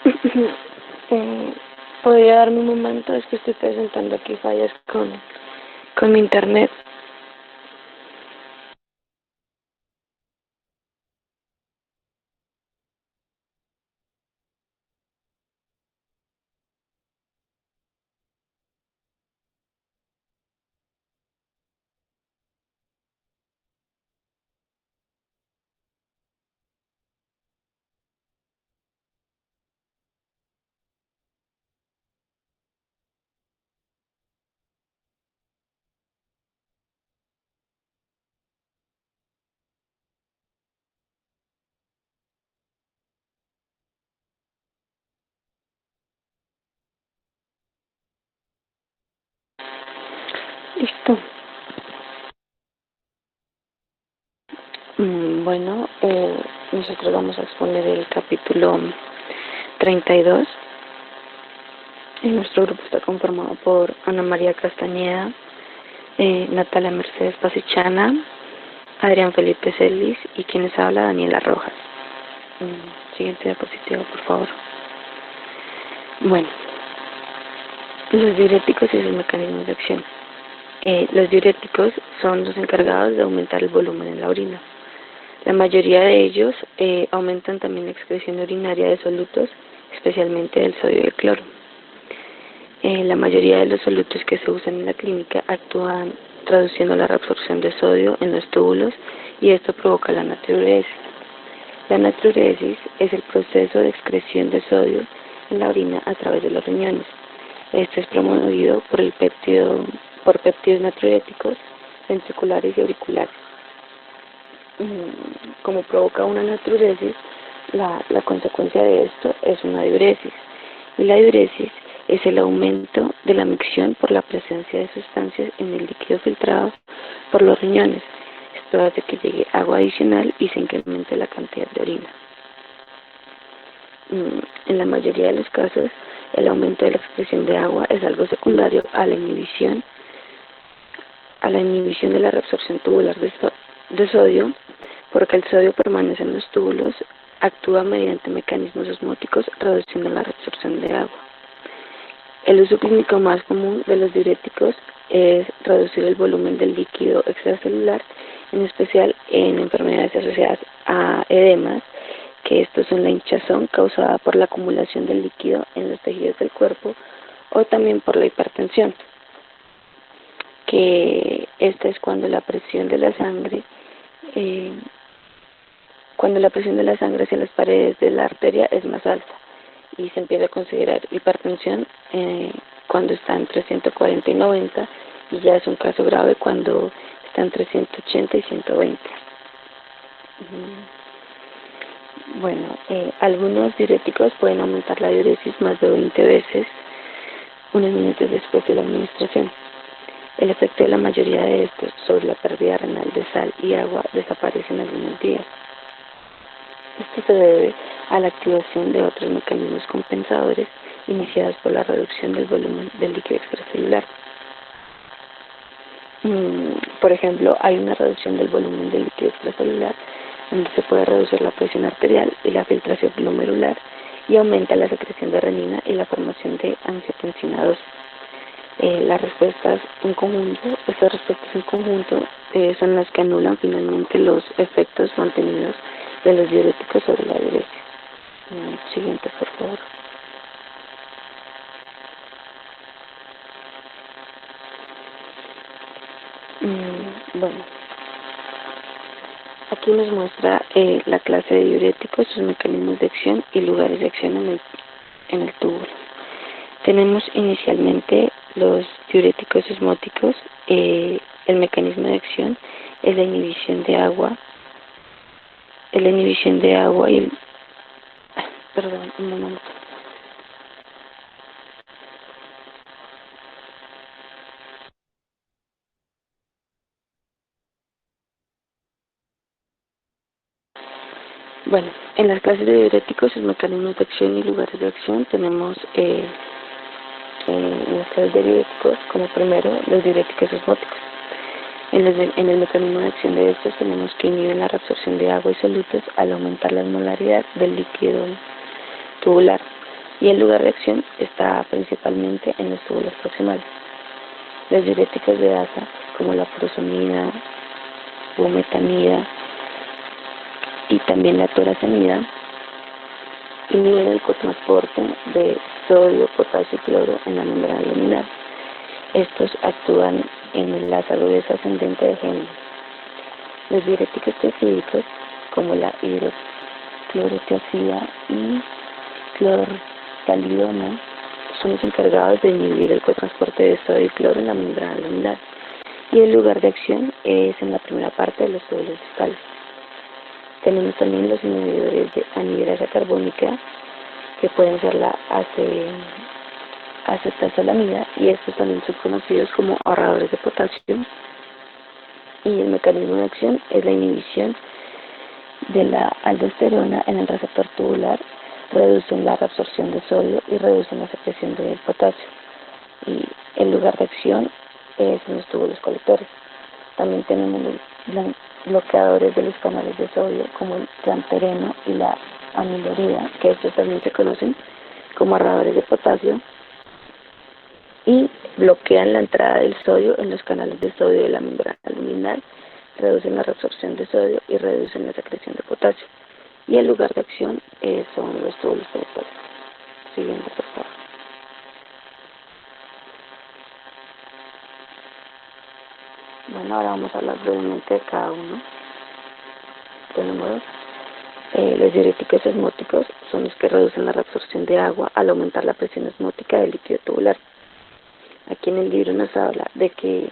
Eh, ¿Podría darme un momento? Es que estoy presentando aquí fallas con mi internet. Listo. Bueno, nosotros vamos a exponer el capítulo 32. Nuestro grupo está conformado por Ana María Castañeda, Natalia Mercedes Pasichana, Adrián Felipe Celis y quienes habla Daniela Rojas. Siguiente diapositiva, por favor. Bueno, los diuréticos y sus mecanismos de acción. Los diuréticos son los encargados de aumentar el volumen en la orina. La mayoría de ellos aumentan también la excreción urinaria de solutos, especialmente del sodio y el cloro. La mayoría de los solutos que se usan en la clínica actúan reduciendo la reabsorción de sodio en los túbulos y esto provoca la natriuresis. La natriuresis es el proceso de excreción de sodio en la orina a través de los riñones. Esto es promovido por péptidos natriuréticos ventriculares y auriculares. Como provoca una natriuresis, la consecuencia de esto es una diuresis. Y la diuresis es el aumento de la micción por la presencia de sustancias en el líquido filtrado por los riñones. Esto hace que llegue agua adicional y se incremente la cantidad de orina. En la mayoría de los casos, el aumento de la excreción de agua es algo secundario a la inhibición de la reabsorción tubular de sodio, porque el sodio permanece en los túbulos, actúa mediante mecanismos osmóticos reduciendo la reabsorción de agua. El uso clínico más común de los diuréticos es reducir el volumen del líquido extracelular, en especial en enfermedades asociadas a edemas, que estos son la hinchazón causada por la acumulación del líquido en los tejidos del cuerpo o también por la hipertensión, que esta es cuando la presión de la sangre hacia las paredes de la arteria es más alta y se empieza a considerar hipertensión cuando está entre 140 y 90 y ya es un caso grave cuando está entre 180 y 120. Bueno, algunos diuréticos pueden aumentar la diuresis más de 20 veces unos minutos después de la administración. El efecto de la mayoría de estos sobre la pérdida renal de sal y agua desaparece en algunos días. Esto se debe a la activación de otros mecanismos compensadores iniciados por la reducción del volumen del líquido extracelular. Por ejemplo, hay una reducción del volumen del líquido extracelular donde se puede reducir la presión arterial y la filtración glomerular y aumenta la secreción de renina y la formación de angiotensina 2. Estas respuestas en conjunto son las que anulan finalmente los efectos mantenidos de los diuréticos sobre la diuresis. Siguiente, por favor. Bueno, aquí nos muestra la clase de diuréticos, sus mecanismos de acción y lugares de acción en el túbulo. Tenemos inicialmente los diuréticos osmóticos. El mecanismo de acción es la inhibición de agua. Y el... Perdón, un momento. Bueno, en las clases de diuréticos, sus mecanismos de acción y lugares de acción tenemos en las clases de diuréticos como primero los diuréticos osmóticos. En el mecanismo de acción de estos tenemos que inhiben la reabsorción de agua y solutos al aumentar la osmolaridad del líquido tubular. y el lugar de acción está principalmente en los túbulos proximales. Los diuréticos de asa, como la furosemida, bumetanida y también la toracenida, inhiben el cotransporte de sodio, potasio y cloro en la membrana luminal. Estos actúan en la asa ascendente de Henle. Los diuréticos tiazídicos, como la hidroclorotiazida y clortalidona, son los encargados de inhibir el cotransporte de sodio y cloro en la membrana luminal, y el lugar de acción es en la primera parte de los túbulos distales. Tenemos también los inhibidores de anhidrasa carbónica, que pueden ser la acetazolamida, y estos también son conocidos como ahorradores de potasio, y el mecanismo de acción es la inhibición de la aldosterona en el receptor tubular, reducen la reabsorción de sodio y reducen la secreción del potasio, y el lugar de acción es en los túbulos colectores. También tenemos los bloqueadores de los canales de sodio, como el gantereno y la amilorida, que estos también se conocen como ahorradores de potasio, y bloquean la entrada del sodio en los canales de sodio de la membrana luminal, reducen la reabsorción de sodio y reducen la secreción de potasio. Y el lugar de acción son los túbulos colectores. Siguiente, por favor. Bueno, ahora vamos a hablar brevemente de cada uno. Tenemos los diuréticos osmóticos, son los que reducen la reabsorción de agua al aumentar la presión osmótica del líquido tubular. Aquí en el libro nos habla de que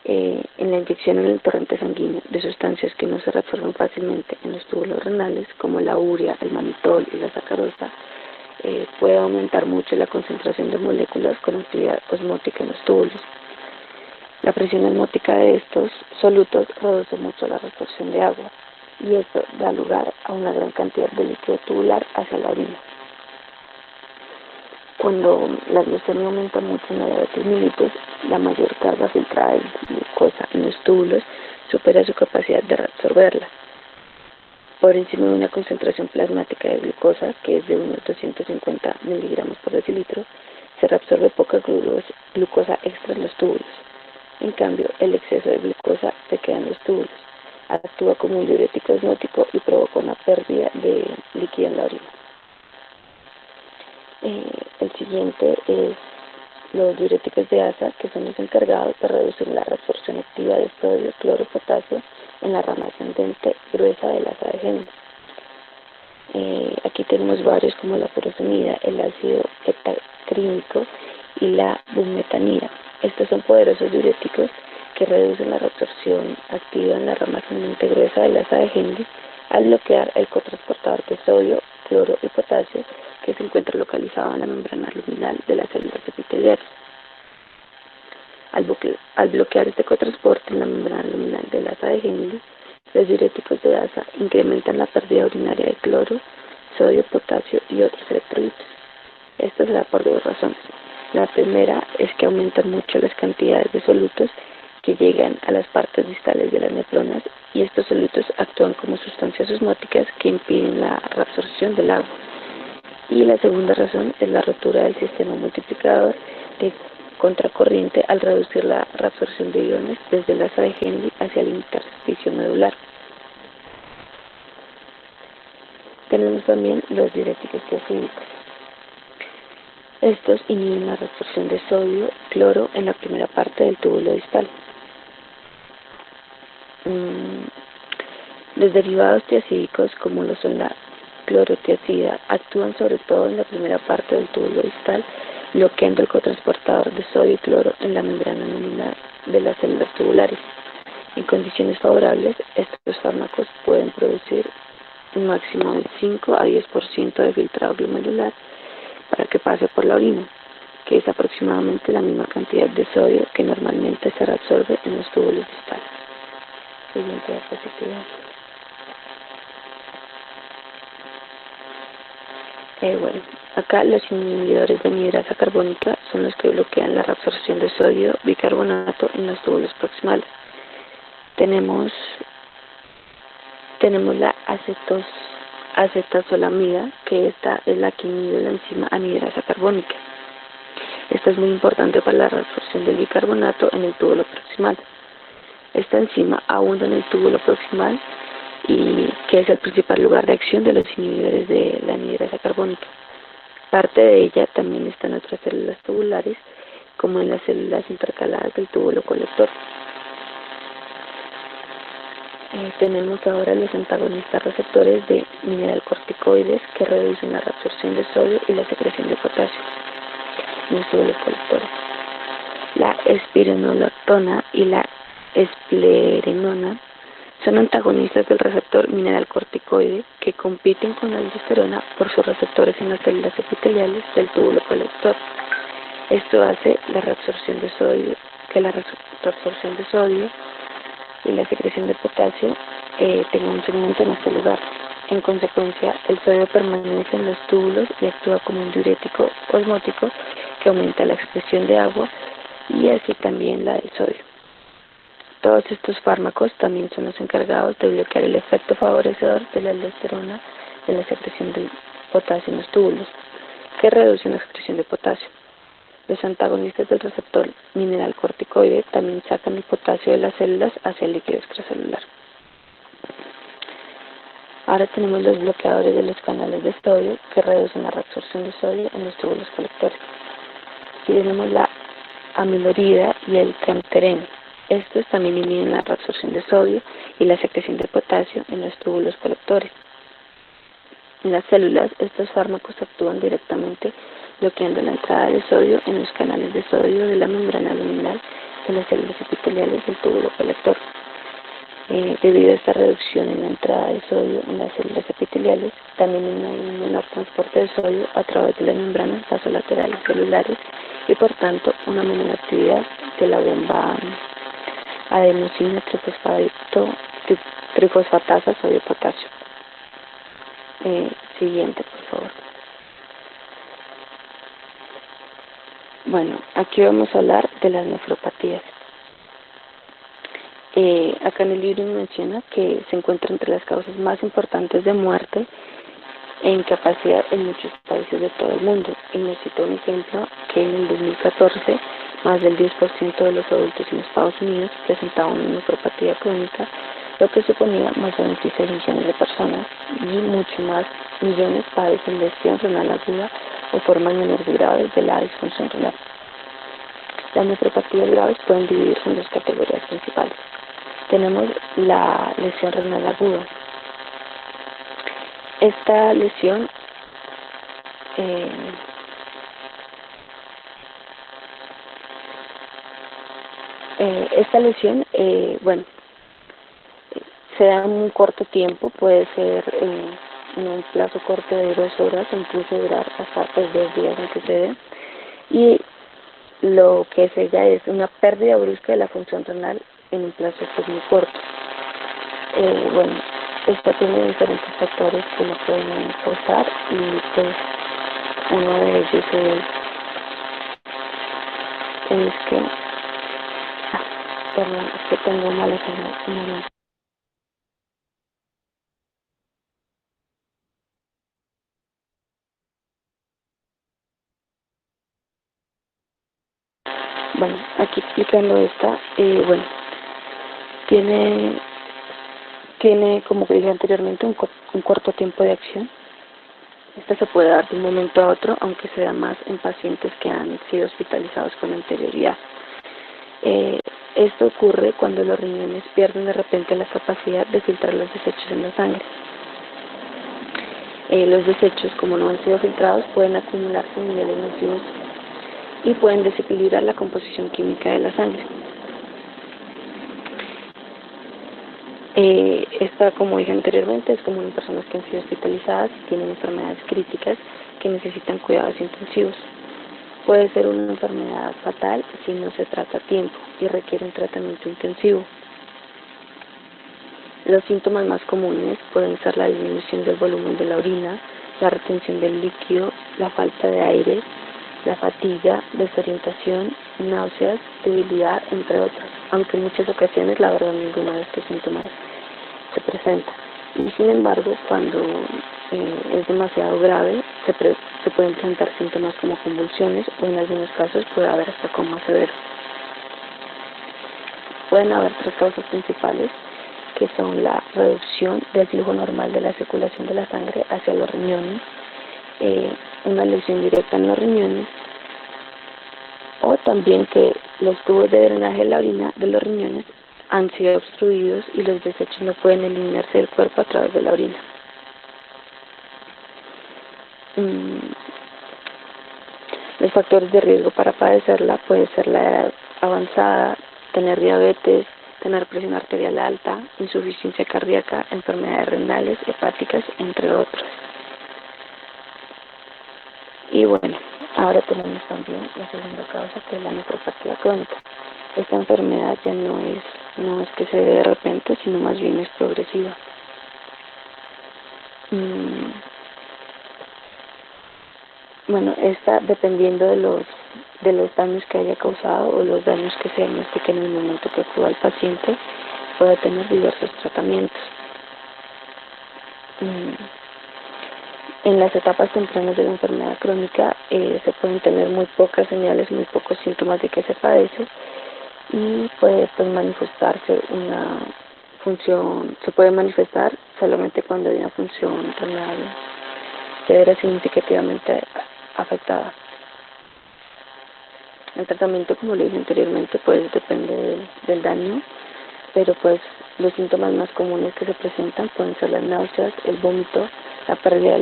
en la inyección en el torrente sanguíneo de sustancias que no se reabsorben fácilmente en los túbulos renales, como la urea, el mannitol y la sacarosa, puede aumentar mucho la concentración de moléculas con actividad osmótica en los túbulos. La presión osmótica de estos solutos reduce mucho la reabsorción de agua, y esto da lugar a una gran cantidad de líquido tubular hacia la orina. Cuando la glucemia aumenta mucho en la diabetes mellitus, la mayor carga filtrada de glucosa en los túbulos supera su capacidad de reabsorberla. Por encima de una concentración plasmática de glucosa, que es de unos 250 miligramos por decilitro, se reabsorbe poca glucosa extra en los túbulos. En cambio, el exceso de glucosa se queda en los túbulos, actúa como un diurético osmótico y provoca una pérdida de líquido en la orina. El siguiente es los diuréticos de asa, que son los encargados de reducir la reabsorción activa de sodio, cloro y potasio en la rama ascendente gruesa del asa de Henle. Aquí tenemos varios, como la furosemida, el ácido heptacrínico y la bumetanida. Estos son poderosos diuréticos que reducen la reabsorción activa en la rama ascendente gruesa del asa de Henle al bloquear el cotransportador de sodio, cloro y potasio, que se encuentra localizado en la membrana luminal de las células epiteliales. Al bloquear este cotransporte en la membrana luminal del asa de Henle, los diuréticos de asa incrementan la pérdida urinaria de cloro, sodio, potasio y otros electrolitos. Esto se da por dos razones. La primera es que aumentan mucho las cantidades de solutos que llegan a las partes distales de las nefronas, y estos solutos actúan como sustancias osmóticas que impiden la reabsorción del agua. Y la segunda razón es la rotura del sistema multiplicador de contracorriente al reducir la reabsorción de iones desde el asa de Henle hacia el intersticio medular. Tenemos también los diuréticos tiazídicos. Estos inhiben la reabsorción de sodio, cloro en la primera parte del túbulo distal. Los derivados tiazídicos, como lo son la clorotiazida, actúan sobre todo en la primera parte del túbulo distal, bloqueando el cotransportador de sodio y cloro en la membrana luminal de las células tubulares. En condiciones favorables, estos fármacos pueden producir un máximo del 5 a 10% de filtrado glomerular para que pase por la orina, que es aproximadamente la misma cantidad de sodio que normalmente se reabsorbe en los túbulos distales. Siguiente diapositiva. Bueno, acá los inhibidores de anhidrasa carbónica son los que bloquean la reabsorción de sodio bicarbonato en los túbulos proximales. Tenemos la acetazolamida, que esta es la que inhibe la enzima anhidrasa carbónica. Esta es muy importante para la reabsorción del bicarbonato en el túbulo proximal. Esta enzima abunda en el túbulo proximal y que es el principal lugar de acción de los inhibidores de la anhidrasa carbónica. Parte de ella también está en otras células tubulares, como en las células intercaladas del túbulo colector. Tenemos ahora los antagonistas receptores de mineralcorticoides que reducen la reabsorción de sodio y la secreción de potasio en los túbulos colectores. La espironolactona y la esplerenona son antagonistas del receptor mineralcorticoide que compiten con la aldosterona por sus receptores en las células epiteliales del túbulo colector. Esto hace la reabsorción de sodio, que la reabsorción de sodio y la secreción de potasio tenga un segmento en este lugar. En consecuencia, el sodio permanece en los túbulos y actúa como un diurético osmótico que aumenta la expresión de agua y así también la del sodio. Todos estos fármacos también son los encargados de bloquear el efecto favorecedor de la aldosterona en la secreción de potasio en los túbulos, que reducen la excreción de potasio. Los antagonistas del receptor mineralcorticoide también sacan el potasio de las células hacia el líquido extracelular. Ahora tenemos los bloqueadores de los canales de sodio que reducen la reabsorción de sodio en los túbulos colectores. Aquí tenemos la amilorida y el tremtereno. Estos también inhiben la reabsorción de sodio y la secreción de potasio en los túbulos colectores. En las células, estos fármacos actúan directamente bloqueando la entrada de sodio en los canales de sodio de la membrana luminal de las células epiteliales del túbulo colector. Debido a esta reducción en la entrada de sodio en las células epiteliales, también hay un menor transporte de sodio a través de las membranas vasolaterales celulares y por tanto una menor actividad de la bomba adenosina trifosfatasa sodio-potasio. Siguiente, por favor. Bueno, aquí vamos a hablar de las nefropatías. Acá en el libro menciona que se encuentra entre las causas más importantes de muerte e incapacidad en muchos países de todo el mundo. Y nos cita un ejemplo que en el 2014 más del 10% de los adultos en Estados Unidos presentaban una nefropatía crónica, lo que suponía más de 26 millones de personas y mucho más millones padecen lesión renal aguda o formas menores graves de la disfunción renal. Las nefropatías graves pueden dividirse en dos categorías principales. Tenemos la lesión renal aguda. Esta lesión se da en un corto tiempo, puede ser en un plazo corto de 2 horas, incluso durar hasta 2 días en que se dé. Y lo que es ella es una pérdida brusca de la función renal en un plazo muy corto. Esta tiene diferentes factores que lo pueden causar y pues uno de ellos es que perdón, es que tengo mala señal. Bueno, aquí explicando esta, tiene, como dije anteriormente, un corto tiempo de acción. Esta se puede dar de un momento a otro, aunque se da más en pacientes que han sido hospitalizados con anterioridad. Esto ocurre cuando los riñones pierden de repente la capacidad de filtrar los desechos en la sangre. Los desechos, como no han sido filtrados, pueden acumularse en niveles nocivos y pueden desequilibrar la composición química de la sangre. Esta, como dije anteriormente, es común en personas que han sido hospitalizadas y tienen enfermedades críticas que necesitan cuidados intensivos. Puede ser una enfermedad fatal si no se trata a tiempo y requiere un tratamiento intensivo. Los síntomas más comunes pueden ser la disminución del volumen de la orina, la retención del líquido, la falta de aire, la fatiga, desorientación, náuseas, debilidad, entre otros, aunque en muchas ocasiones ninguno de estos síntomas se presenta. Y sin embargo, cuando es demasiado grave, se pueden presentar síntomas como convulsiones o en algunos casos puede haber hasta coma severo. Pueden haber tres causas principales, que son la reducción del flujo normal de la circulación de la sangre hacia los riñones, una lesión directa en los riñones, o también que los tubos de drenaje de la orina de los riñones han sido obstruidos y los desechos no pueden eliminarse del cuerpo a través de la orina. Los factores de riesgo para padecerla puede ser la edad avanzada, tener diabetes, tener presión arterial alta, insuficiencia cardíaca, enfermedades renales, hepáticas, entre otros. Y bueno, ahora tenemos también la segunda causa, que es la nefropatía crónica. Esta enfermedad ya no es que se dé de repente, sino más bien es progresiva. Bueno, esta, dependiendo de los daños que haya causado o los daños que se diagnostiquen en el momento que acuda al paciente, puede tener diversos tratamientos. En las etapas tempranas de la enfermedad crónica se pueden tener muy pocas señales, muy pocos síntomas de que se padece y puede manifestarse una función, se puede manifestar solamente cuando hay una función renal severa significativamente afectada. El tratamiento, como le dije anteriormente, pues depende del daño, pero pues los síntomas más comunes que se presentan pueden ser las náuseas, el vómito, la pérdida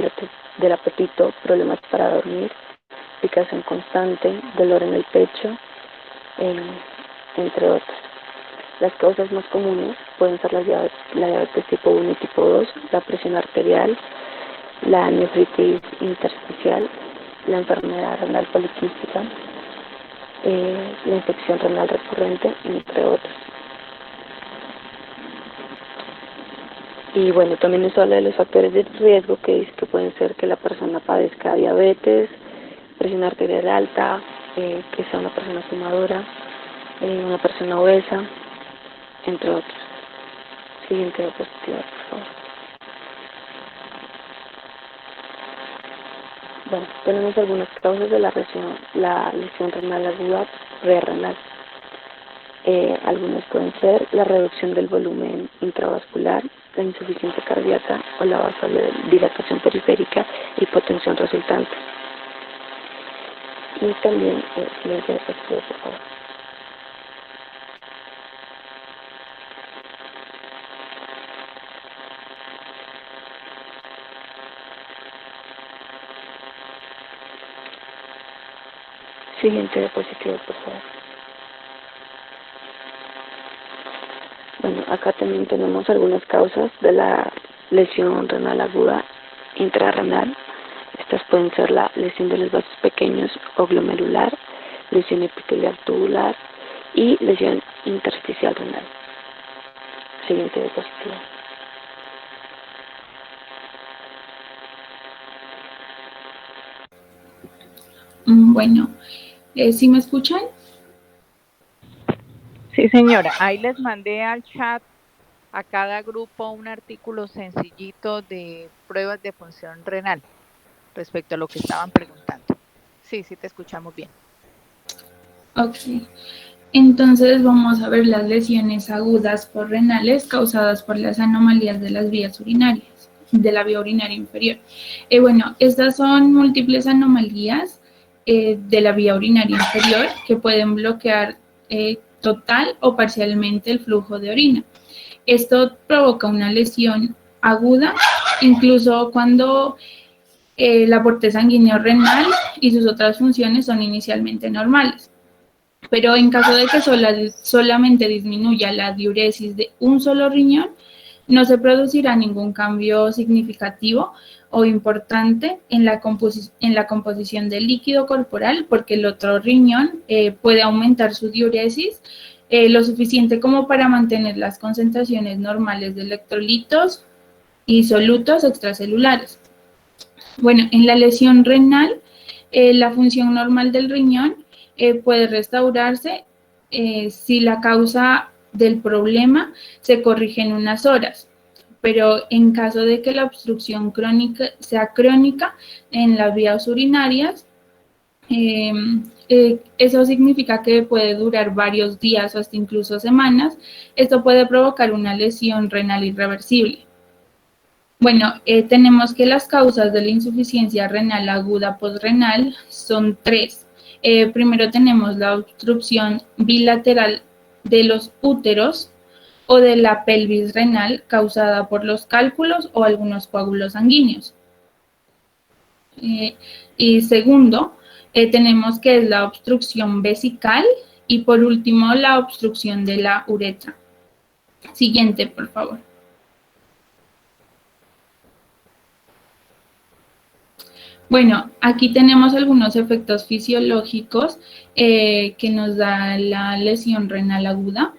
del apetito, problemas para dormir, picazón constante, dolor en el pecho, entre otras. Las causas más comunes pueden ser la diabetes tipo 1 y tipo 2, la presión arterial, la nefritis intersticial, la enfermedad renal poliquística, la infección renal recurrente, entre otros. Y bueno, también nos habla de los factores de riesgo, que dice que pueden ser que la persona padezca diabetes, presión arterial alta, que sea una persona fumadora, una persona obesa, entre otros. Siguiente diapositiva, por favor. Bueno, tenemos algunas causas de la lesión renal aguda prerrenal. Algunas pueden ser la reducción del volumen intravascular, la insuficiencia cardíaca o la vasodilatación periférica, hipotensión resultante. Y también, siguiente diapositiva, por favor. Siguiente diapositiva, por favor. Bueno, acá también tenemos algunas causas de la lesión renal aguda intrarrenal. Estas pueden ser la lesión de los vasos pequeños o glomerular, lesión epitelial tubular y lesión intersticial renal. Siguiente diapositiva. Bueno, ¿sí me escuchan? Sí, señora. Ahí les mandé al chat a cada grupo un artículo sencillito de pruebas de función renal respecto a lo que estaban preguntando. Sí, te escuchamos bien. Ok. Entonces vamos a ver las lesiones agudas porrenales causadas por las anomalías de las vías urinarias, de la vía urinaria inferior. Bueno, estas son múltiples anomalías de la vía urinaria inferior que pueden bloquear total o parcialmente el flujo de orina. Esto provoca una lesión aguda, incluso cuando el aporte sanguíneo renal y sus otras funciones son inicialmente normales. Pero en caso de que solamente disminuya la diuresis de un solo riñón, no se producirá ningún cambio significativo o importante en la composición del líquido corporal, porque el otro riñón puede aumentar su diuresis lo suficiente como para mantener las concentraciones normales de electrolitos y solutos extracelulares. Bueno, en la lesión renal, la función normal del riñón puede restaurarse si la causa del problema se corrige en unas horas, pero en caso de que la obstrucción crónica sea crónica en las vías urinarias, eso significa que puede durar varios días o hasta incluso semanas. Esto puede provocar una lesión renal irreversible. Bueno, tenemos que las causas de la insuficiencia renal aguda postrenal son 3. Primero tenemos la obstrucción bilateral de los úteros o de la pelvis renal causada por los cálculos o algunos coágulos sanguíneos. Y segundo, tenemos que es la obstrucción vesical y por último la obstrucción de la uretra. Siguiente, por favor. Bueno, aquí tenemos algunos efectos fisiológicos que nos da la lesión renal aguda.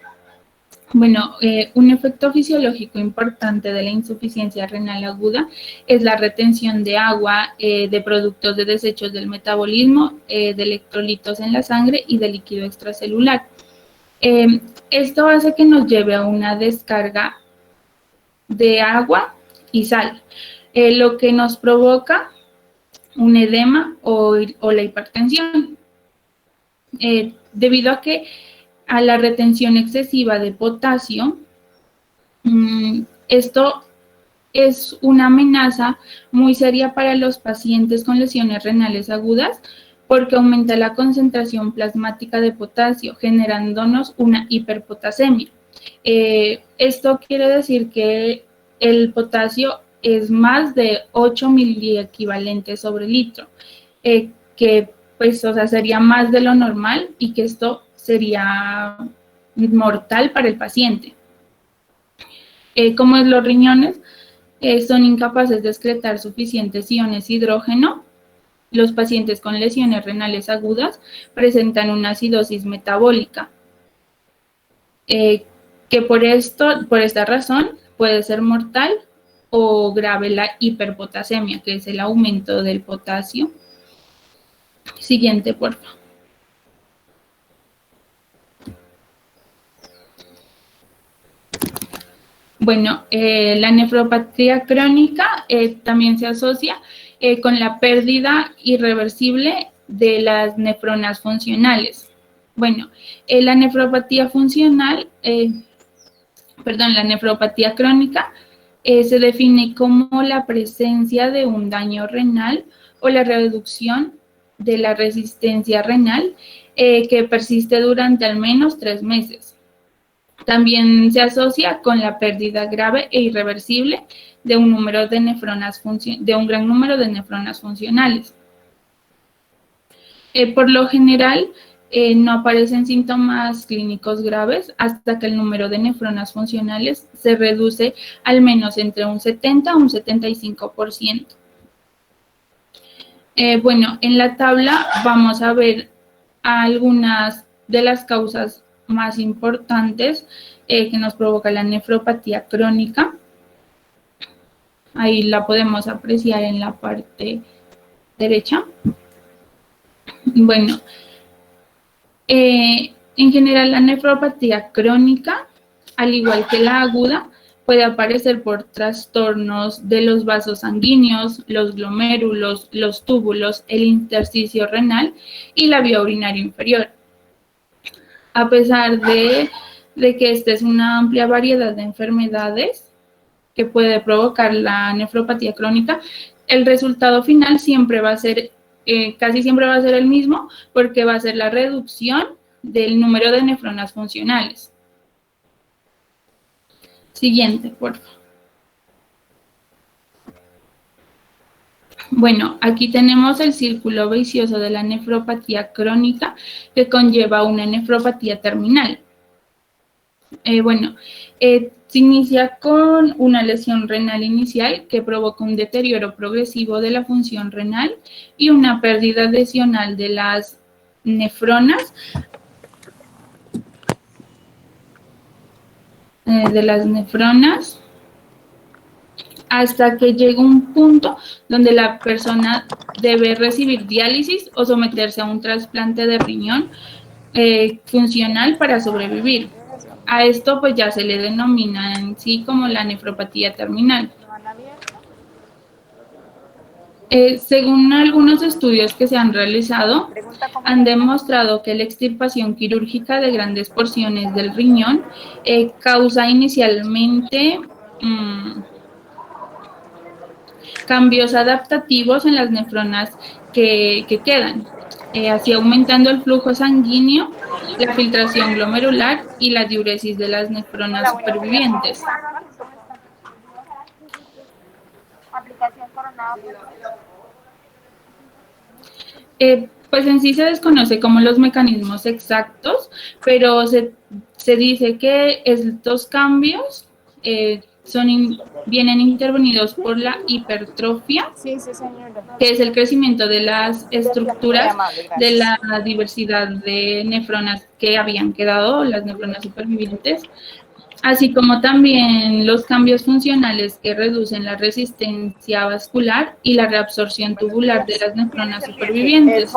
Bueno, un efecto fisiológico importante de la insuficiencia renal aguda es la retención de agua, de productos de desechos del metabolismo, de electrolitos en la sangre y de líquido extracelular. Esto hace que nos lleve a una descarga de agua y sal, lo que nos provoca un edema o la hipertensión. Debido a la retención excesiva de potasio, esto es una amenaza muy seria para los pacientes con lesiones renales agudas porque aumenta la concentración plasmática de potasio, generándonos una hiperpotasemia. Esto quiere decir que el potasio es más de 8 miliequivalentes sobre litro, que pues, o sea, sería más de lo normal y que esto sería mortal para el paciente. Como los riñones son incapaces de excretar suficientes iones hidrógeno, los pacientes con lesiones renales agudas presentan una acidosis metabólica, que por esta razón puede ser mortal o grave la hiperpotasemia, que es el aumento del potasio. Siguiente, por favor. Bueno, la nefropatía crónica también se asocia con la pérdida irreversible de las nefronas funcionales. Bueno, la nefropatía la nefropatía crónica se define como la presencia de un daño renal o la reducción de la resistencia renal que persiste durante al menos 3 meses. También se asocia con la pérdida grave e irreversible de un gran número de nefronas funcionales. Por lo general, no aparecen síntomas clínicos graves hasta que el número de nefronas funcionales se reduce al menos entre un 70 a un 75%. Bueno, en la tabla vamos a ver algunas de las causas más importantes que nos provoca la nefropatía crónica. Ahí la podemos apreciar en la parte derecha. Bueno, en general la nefropatía crónica, al igual que la aguda, puede aparecer por trastornos de los vasos sanguíneos, los glomérulos, los túbulos, el intersticio renal y la vía urinaria inferior. A pesar de que esta es una amplia variedad de enfermedades que puede provocar la nefropatía crónica, el resultado final siempre va a ser, casi siempre va a ser el mismo, porque va a ser la reducción del número de nefronas funcionales. Siguiente, por favor. Bueno, aquí tenemos el círculo vicioso de la nefropatía crónica que conlleva una nefropatía terminal. Se inicia con una lesión renal inicial que provoca un deterioro progresivo de la función renal y una pérdida lesional de las nefronas, hasta que llega un punto donde la persona debe recibir diálisis o someterse a un trasplante de riñón funcional para sobrevivir. A esto pues ya se le denomina en sí como la nefropatía terminal. Según algunos estudios que se han realizado, han demostrado que la extirpación quirúrgica de grandes porciones del riñón causa inicialmente cambios adaptativos en las nefronas que quedan, así aumentando el flujo sanguíneo, la filtración glomerular y la diuresis de las nefronas supervivientes. Pues en sí se desconoce como los mecanismos exactos, pero se dice que estos cambios vienen intervenidos por la hipertrofia, que es el crecimiento de las estructuras de la diversidad de nefronas que habían quedado, las nefronas supervivientes, así como también los cambios funcionales que reducen la resistencia vascular y la reabsorción tubular de las nefronas supervivientes.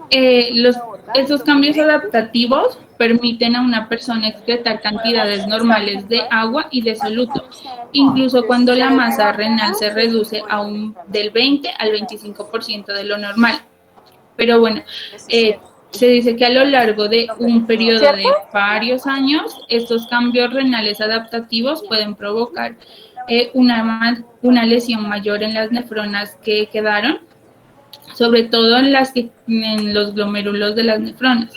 Estos cambios adaptativos permiten a una persona excretar cantidades normales de agua y de soluto, incluso cuando la masa renal se reduce del 20 al 25% de lo normal. Pero bueno, se dice que a lo largo de un periodo de varios años, estos cambios renales adaptativos pueden provocar una lesión mayor en las nefronas que quedaron, sobre todo en los glomérulos de las nefronas.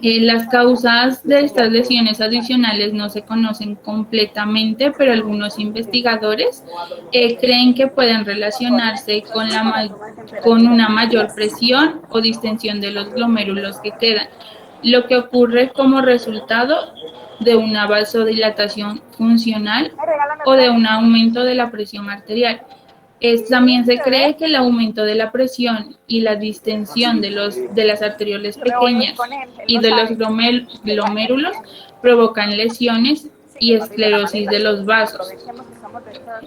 Las causas de estas lesiones adicionales no se conocen completamente, pero algunos investigadores creen que pueden relacionarse con una mayor presión o distensión de los glomérulos que quedan, lo que ocurre como resultado de una vasodilatación funcional o de un aumento de la presión arterial. También se cree que el aumento de la presión y la distensión de las arterioles pequeñas y de los glomérulos provocan lesiones y esclerosis de los vasos.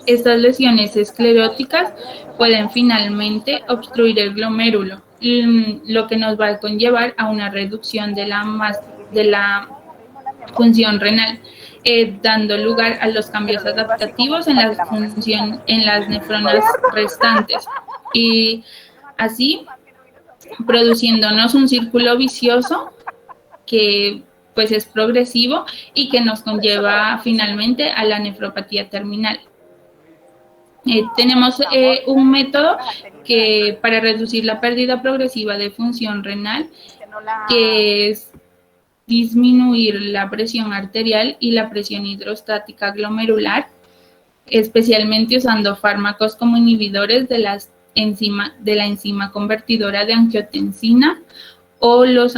Estas lesiones escleróticas pueden finalmente obstruir el glomérulo, lo que nos va a conllevar a una reducción de la función renal, dando lugar a los cambios adaptativos en la función en las nefronas restantes y así produciéndonos un círculo vicioso que pues es progresivo y que nos conlleva finalmente a la nefropatía terminal. Tenemos un método que para reducir la pérdida progresiva de función renal, que es disminuir la presión arterial y la presión hidrostática glomerular, especialmente usando fármacos como inhibidores de la enzima convertidora de angiotensina o los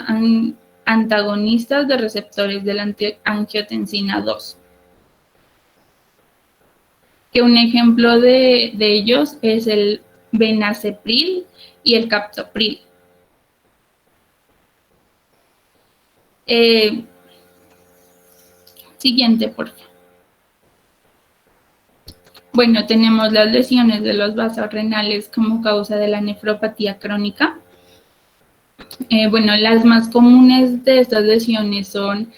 antagonistas de receptores de la angiotensina 2. Que un ejemplo de ellos es el benacepril y el captopril. Siguiente, por favor. Bueno, tenemos las lesiones de los vasos renales como causa de la nefropatía crónica. Bueno, las más comunes de estas lesiones son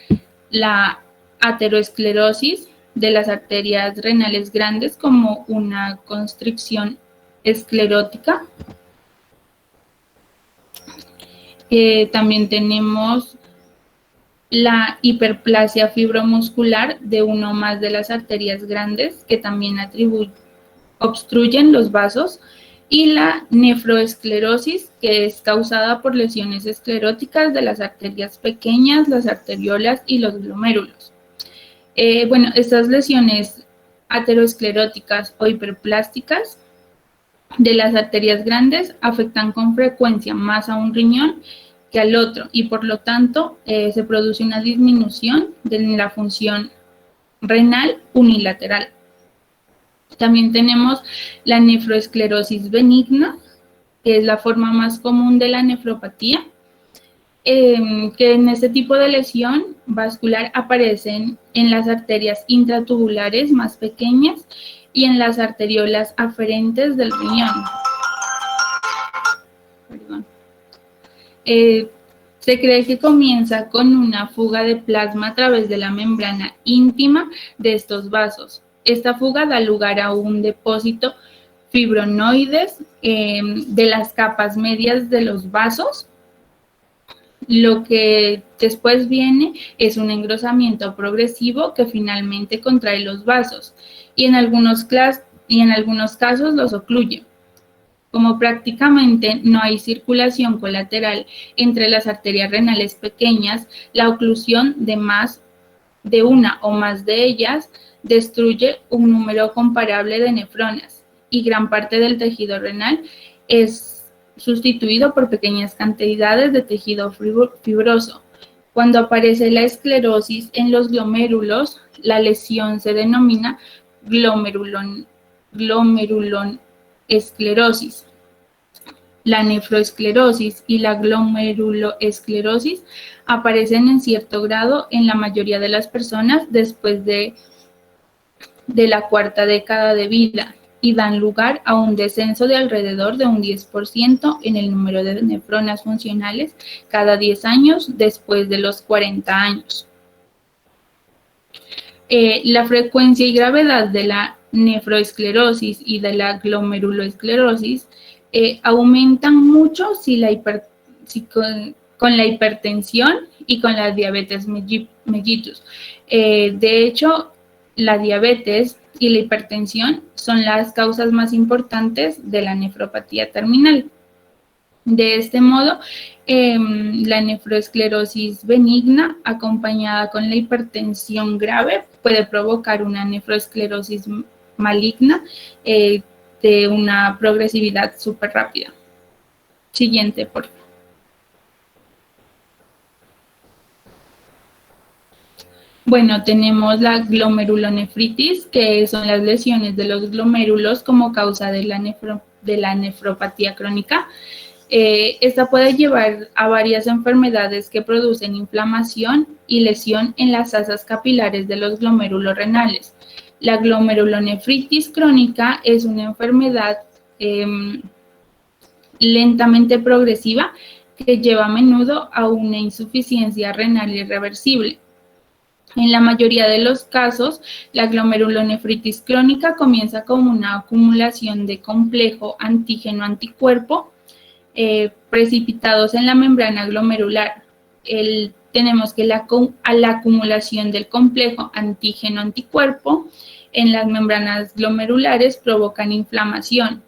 la ateroesclerosis de las arterias renales grandes como una constricción esclerótica. También tenemos la hiperplasia fibromuscular de uno o más de las arterias grandes que también obstruyen los vasos, y la nefroesclerosis, que es causada por lesiones escleróticas de las arterias pequeñas, las arteriolas y los glomérulos. Bueno, estas lesiones ateroescleróticas o hiperplásticas de las arterias grandes afectan con frecuencia más a un riñón que al otro y por lo tanto se produce una disminución de la función renal unilateral. También tenemos la nefroesclerosis benigna, que es la forma más común de la nefropatía, que en este tipo de lesión vascular aparecen en las arterias intratubulares más pequeñas y en las arteriolas aferentes del riñón. Perdón. Se cree que comienza con una fuga de plasma a través de la membrana íntima de estos vasos. Esta fuga da lugar a un depósito fibronoides de las capas medias de los vasos. Lo que después viene es un engrosamiento progresivo que finalmente contrae los vasos y en algunos casos los ocluye. Como prácticamente no hay circulación colateral entre las arterias renales pequeñas, la oclusión de una o más de ellas destruye un número comparable de nefronas y gran parte del tejido renal es sustituido por pequeñas cantidades de tejido fibroso. Cuando aparece la esclerosis en los glomérulos, la lesión se denomina glomerulosclerosis. La nefroesclerosis y la glomeruloesclerosis aparecen en cierto grado en la mayoría de las personas después de la cuarta década de vida y dan lugar a un descenso de alrededor de un 10% en el número de nefronas funcionales cada 10 años después de los 40 años. La frecuencia y gravedad de la nefroesclerosis y de la glomeruloesclerosis aumentan mucho con la hipertensión y con la diabetes mellitus. De hecho, la diabetes y la hipertensión son las causas más importantes de la nefropatía terminal. De este modo, la nefroesclerosis benigna acompañada con la hipertensión grave puede provocar una nefroesclerosis maligna de una progresividad súper rápida. Siguiente, por favor. Bueno, tenemos la glomerulonefritis, que son las lesiones de los glomérulos como causa de la nefropatía crónica. Esta puede llevar a varias enfermedades que producen inflamación y lesión en las asas capilares de los glomérulos renales. La glomerulonefritis crónica es una enfermedad lentamente progresiva que lleva a menudo a una insuficiencia renal irreversible. En la mayoría de los casos, la glomerulonefritis crónica comienza como una acumulación de complejo antígeno-anticuerpo precipitados en la membrana glomerular. Tenemos que la acumulación del complejo antígeno-anticuerpo en las membranas glomerulares provocan inflamación,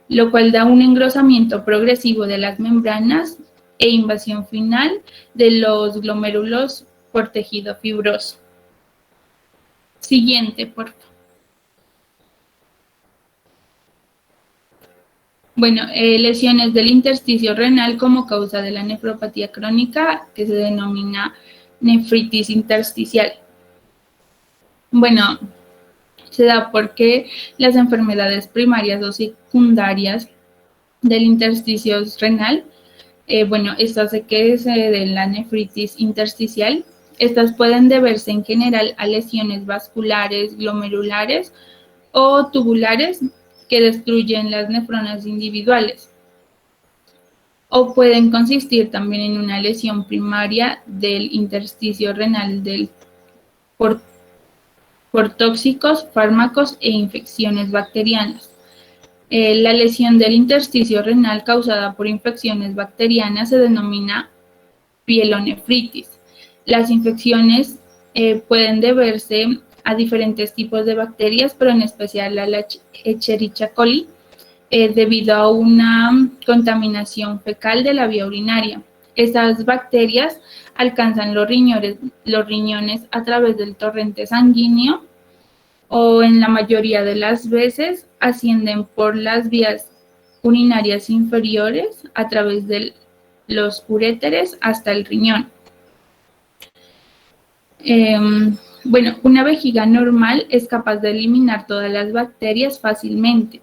lo cual da un engrosamiento progresivo de las membranas e invasión final de los glomérulos por tejido fibroso. Siguiente, por favor. Bueno, lesiones del intersticio renal como causa de la nefropatía crónica, que se denomina nefritis intersticial. Bueno, se da porque las enfermedades primarias o secundarias del intersticio renal, esto hace que se dé la nefritis intersticial. Estas pueden deberse en general a lesiones vasculares, glomerulares o tubulares que destruyen las nefronas individuales. O pueden consistir también en una lesión primaria del intersticio renal por tóxicos, fármacos e infecciones bacterianas. La lesión del intersticio renal causada por infecciones bacterianas se denomina pielonefritis. Las infecciones pueden deberse a diferentes tipos de bacterias, pero en especial a la Escherichia coli, debido a una contaminación fecal de la vía urinaria. Estas bacterias alcanzan los riñones a través del torrente sanguíneo o en la mayoría de las veces ascienden por las vías urinarias inferiores a través de los uréteres hasta el riñón. Una vejiga normal es capaz de eliminar todas las bacterias fácilmente,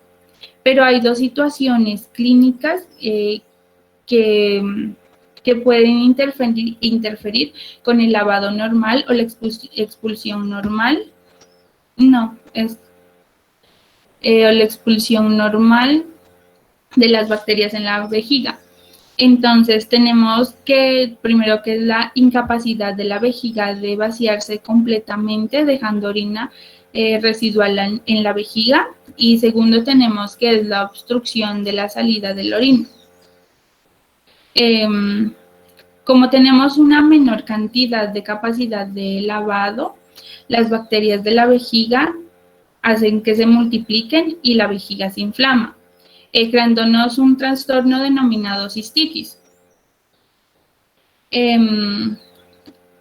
pero hay dos situaciones clínicas que pueden interferir con el lavado normal o la expulsión normal. O la expulsión normal de las bacterias en la vejiga. Entonces tenemos que, primero, que es la incapacidad de la vejiga de vaciarse completamente, dejando orina residual en la vejiga. Y segundo, tenemos que es la obstrucción de la salida de la orina. Como tenemos una menor cantidad de capacidad de lavado, las bacterias de la vejiga hacen que se multipliquen y la vejiga se inflama, creándonos un trastorno denominado cistitis.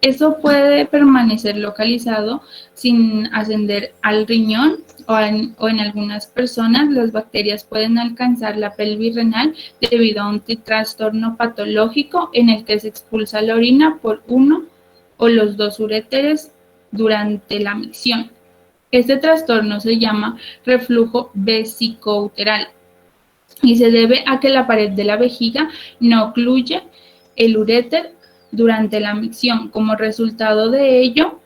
Eso puede permanecer localizado sin ascender al riñón o en algunas personas las bacterias pueden alcanzar la pelvis renal debido a un trastorno patológico en el que se expulsa la orina por uno o los dos uréteres durante la micción. Este trastorno se llama reflujo vesicouteral y se debe a que la pared de la vejiga no ocluye el uréter durante la micción. Como resultado de ello,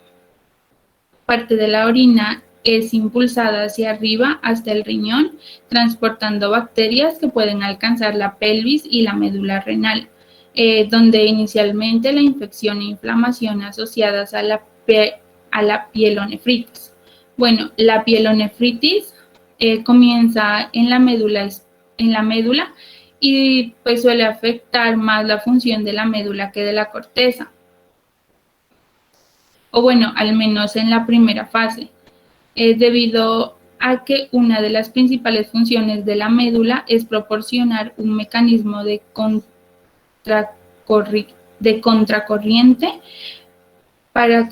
parte de la orina es impulsada hacia arriba hasta el riñón, transportando bacterias que pueden alcanzar la pelvis y la médula renal, donde inicialmente la infección e inflamación asociadas a la pielonefritis. Bueno, la pielonefritis comienza en la médula y pues suele afectar más la función de la médula que de la corteza. O bueno, al menos en la primera fase, debido a que una de las principales funciones de la médula es proporcionar un mecanismo de contracorriente para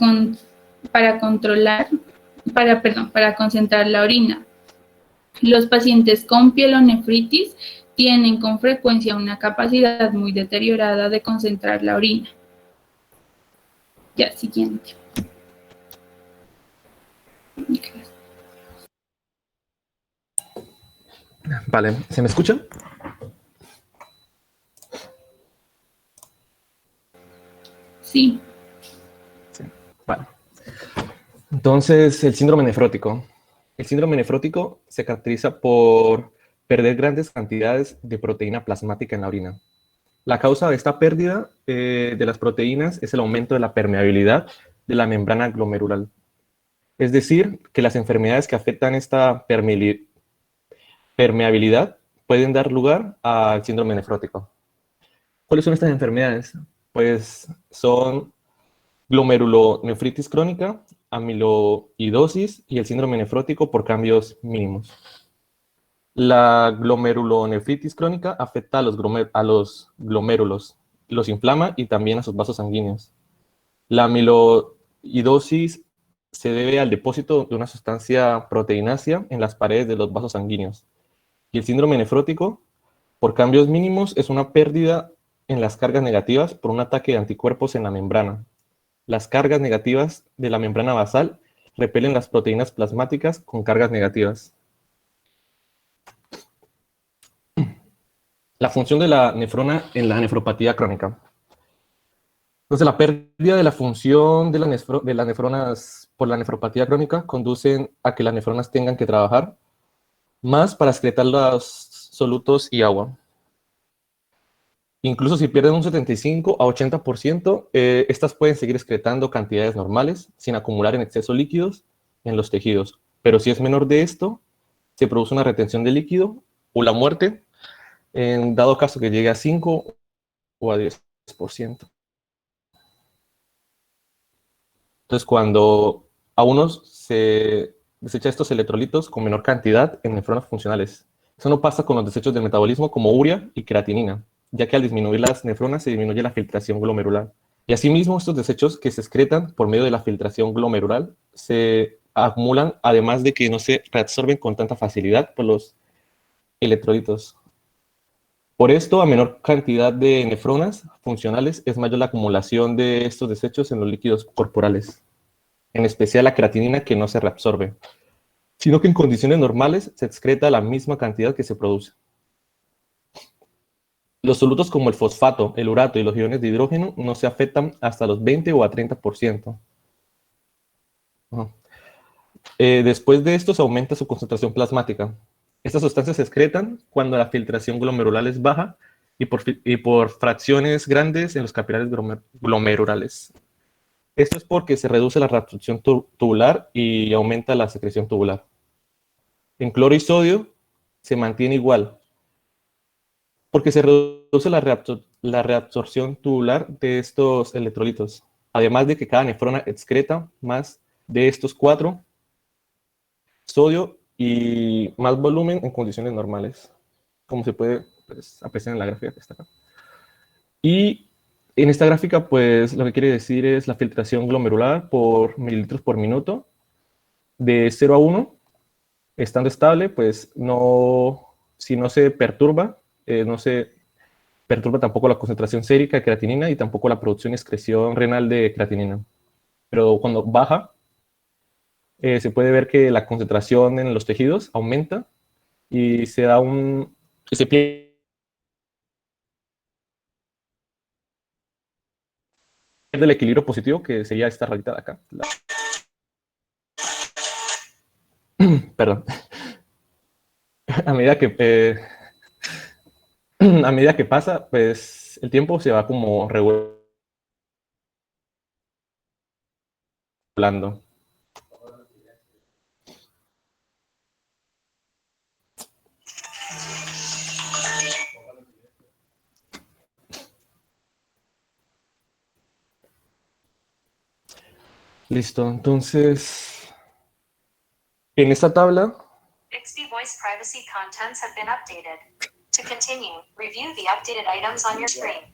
concentrar la orina. Los pacientes con pielonefritis tienen con frecuencia una capacidad muy deteriorada de concentrar la orina. Ya, siguiente. Vale, ¿se me escucha? Sí. Sí, vale. Entonces, el síndrome nefrótico. El síndrome nefrótico se caracteriza por perder grandes cantidades de proteína plasmática en la orina. La causa de esta pérdida de las proteínas es el aumento de la permeabilidad de la membrana glomerular. Es decir, que las enfermedades que afectan esta permeabilidad pueden dar lugar al síndrome nefrótico. ¿Cuáles son estas enfermedades? Pues son glomerulonefritis crónica, amiloidosis y el síndrome nefrótico por cambios mínimos. La glomerulonefritis crónica afecta a los glomérulos, los inflama y también a sus vasos sanguíneos. La amiloidosis se debe al depósito de una sustancia proteinácea en las paredes de los vasos sanguíneos. Y el síndrome nefrótico, por cambios mínimos, es una pérdida en las cargas negativas por un ataque de anticuerpos en la membrana. Las cargas negativas de la membrana basal repelen las proteínas plasmáticas con cargas negativas. La función de la nefrona en la nefropatía crónica. Entonces, la pérdida de la función de las nefronas por la nefropatía crónica conducen a que las nefronas tengan que trabajar más para excretar los solutos y agua. Incluso si pierden un 75 a 80%, estas pueden seguir excretando cantidades normales sin acumular en exceso líquidos en los tejidos. Pero si es menor de esto, se produce una retención de líquido o la muerte, en dado caso que llegue a 5 o a 10%. Entonces, cuando a unos se desecha estos electrolitos con menor cantidad en nefronas funcionales. Eso no pasa con los desechos del metabolismo como urea y creatinina, ya que al disminuir las nefronas se disminuye la filtración glomerular. Y asimismo, estos desechos que se excretan por medio de la filtración glomerular se acumulan, además de que no se reabsorben con tanta facilidad por los electrolitos. Por esto, a menor cantidad de nefronas funcionales, es mayor la acumulación de estos desechos en los líquidos corporales, en especial la creatinina, que no se reabsorbe, sino que en condiciones normales se excreta la misma cantidad que se produce. Los solutos como el fosfato, el urato y los iones de hidrógeno no se afectan hasta los 20 o a 30%. Después de esto se aumenta su concentración plasmática. Estas sustancias se excretan cuando la filtración glomerular es baja y por fracciones grandes en los capilares glomerulales. Esto es porque se reduce la reabsorción tubular y aumenta la secreción tubular. En cloro y sodio se mantiene igual, porque se reduce la reabsorción tubular de estos electrolitos, además de que cada nefrona excreta más de estos 4, sodio y más volumen en condiciones normales, como se puede apreciar en la gráfica que está acá. Y en esta gráfica, pues lo que quiere decir es la filtración glomerular por mililitros por minuto, de 0 a 1, estando estable, pues no, si no se perturba, no se perturba tampoco la concentración sérica de creatinina y tampoco la producción y excreción renal de creatinina. Pero cuando baja, se puede ver que la concentración en los tejidos aumenta y se da se pierde el equilibrio positivo, que sería esta rayita de acá. Perdón. A medida que a medida que pasa, pues el tiempo se va como regulando. Listo, entonces, en esta tabla, Bixby voice privacy contents have been updated. To continue, review the updated items on your screen.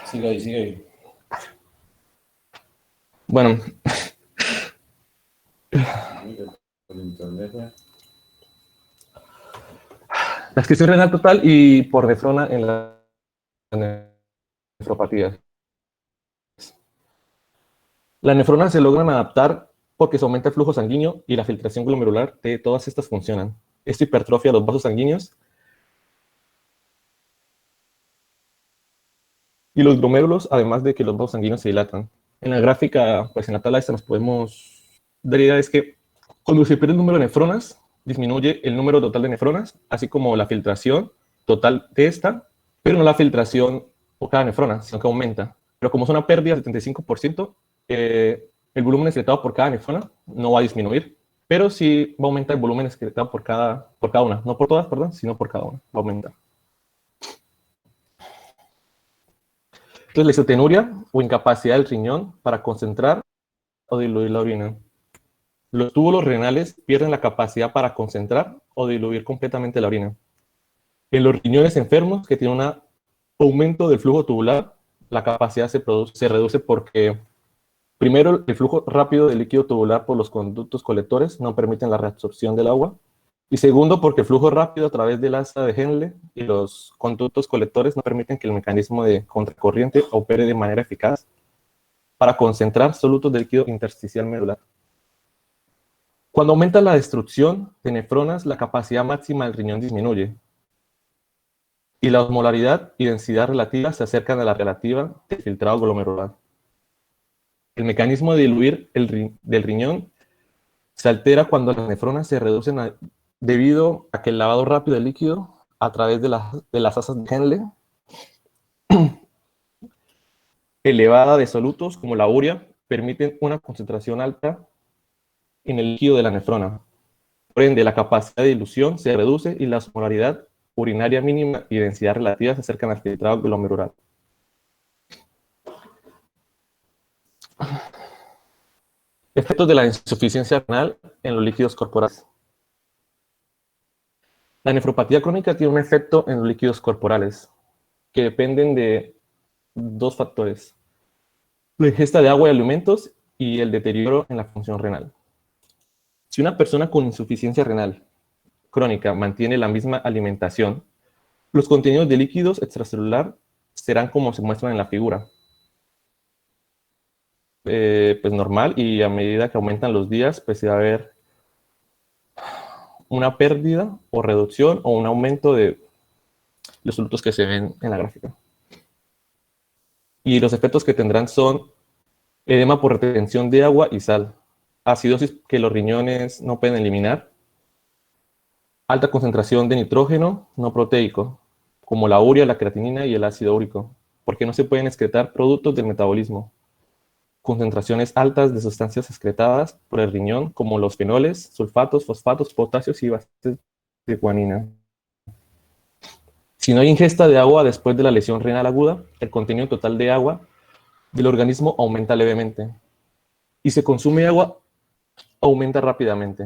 sigue ahí. Bueno. La excreción renal total y por nefrona en la nefropatía. Las nefronas se logran adaptar porque se aumenta el flujo sanguíneo y la filtración glomerular de todas estas funcionan. Esto hipertrofia los vasos sanguíneos y los glomérulos, además de que los vasos sanguíneos se dilatan. En la gráfica, pues en la tabla esta nos podemos dar idea es que cuando se pierde el número de nefronas, disminuye el número total de nefronas, así como la filtración total de esta, pero no la filtración por cada nefrona, sino que aumenta. Pero como es una pérdida del 75%, el volumen excretado por cada nefrona no va a disminuir, pero sí va a aumentar el volumen excretado por cada una. No por todas, perdón, sino por cada una. Va a aumentar. Entonces, la isotenuria o incapacidad del riñón para concentrar o diluir la orina. Los túbulos renales pierden la capacidad para concentrar o diluir completamente la orina. En los riñones enfermos que tienen un aumento del flujo tubular, la capacidad se reduce porque, primero, el flujo rápido de líquido tubular por los conductos colectores no permiten la reabsorción del agua. Y segundo, porque el flujo rápido a través del asa de Henle y los conductos colectores no permiten que el mecanismo de contracorriente opere de manera eficaz para concentrar solutos de líquido intersticial medular. Cuando aumenta la destrucción de nefronas, la capacidad máxima del riñón disminuye y la osmolaridad y densidad relativa se acercan a la relativa del filtrado glomerular. El mecanismo de diluir del riñón se altera cuando las nefronas se reducen debido a que el lavado rápido del líquido a través de las asas de Henle elevada de solutos como la urea permiten una concentración alta en el líquido de la nefrona. Por ende, la capacidad de dilución se reduce y la osmolaridad urinaria mínima y densidad relativa se acercan al filtrado glomerular. Efectos de la insuficiencia renal en los líquidos corporales. La nefropatía crónica tiene un efecto en los líquidos corporales que dependen de dos factores: la ingesta de agua y alimentos y el deterioro en la función renal. Si una persona con insuficiencia renal crónica mantiene la misma alimentación, los contenidos de líquidos extracelular serán como se muestran en la figura. Pues normal, y a medida que aumentan los días, pues se va a ver una pérdida o reducción o un aumento de los solutos que se ven en la gráfica. Y los efectos que tendrán son edema por retención de agua y sal, acidosis que los riñones no pueden eliminar, alta concentración de nitrógeno no proteico, como la urea, la creatinina y el ácido úrico, porque no se pueden excretar productos del metabolismo. Concentraciones altas de sustancias excretadas por el riñón, como los fenoles, sulfatos, fosfatos, potasios y bases de guanina. Si no hay ingesta de agua después de la lesión renal aguda, el contenido total de agua del organismo aumenta levemente. Y si consume agua, aumenta rápidamente.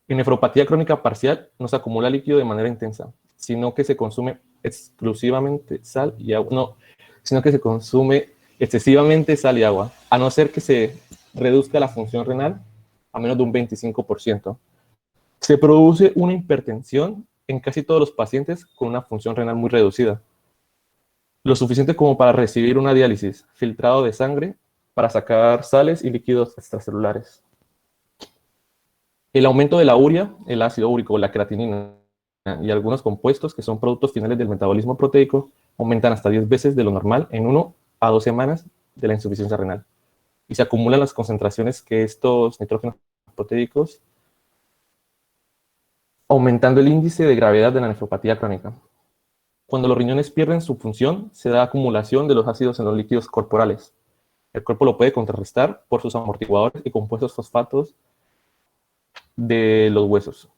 En nefropatía crónica parcial no se acumula líquido de manera intensa, sino que se consume exclusivamente sal y agua. No, sino que se consume excesivamente sal y agua, a no ser que se reduzca la función renal a menos de un 25%. Se produce una hipertensión en casi todos los pacientes con una función renal muy reducida, lo suficiente como para recibir una diálisis, filtrado de sangre para sacar sales y líquidos extracelulares. El aumento de la urea, el ácido úrico, la creatinina y algunos compuestos que son productos finales del metabolismo proteico aumentan hasta 10 veces de lo normal en 1 a 2 semanas de la insuficiencia renal. Y se acumulan las concentraciones que estos nitrógenos proteicos, aumentando el índice de gravedad de la nefropatía crónica. Cuando los riñones pierden su función, se da acumulación de los ácidos en los líquidos corporales. El cuerpo lo puede contrarrestar por sus amortiguadores y compuestos fosfatos de los huesos.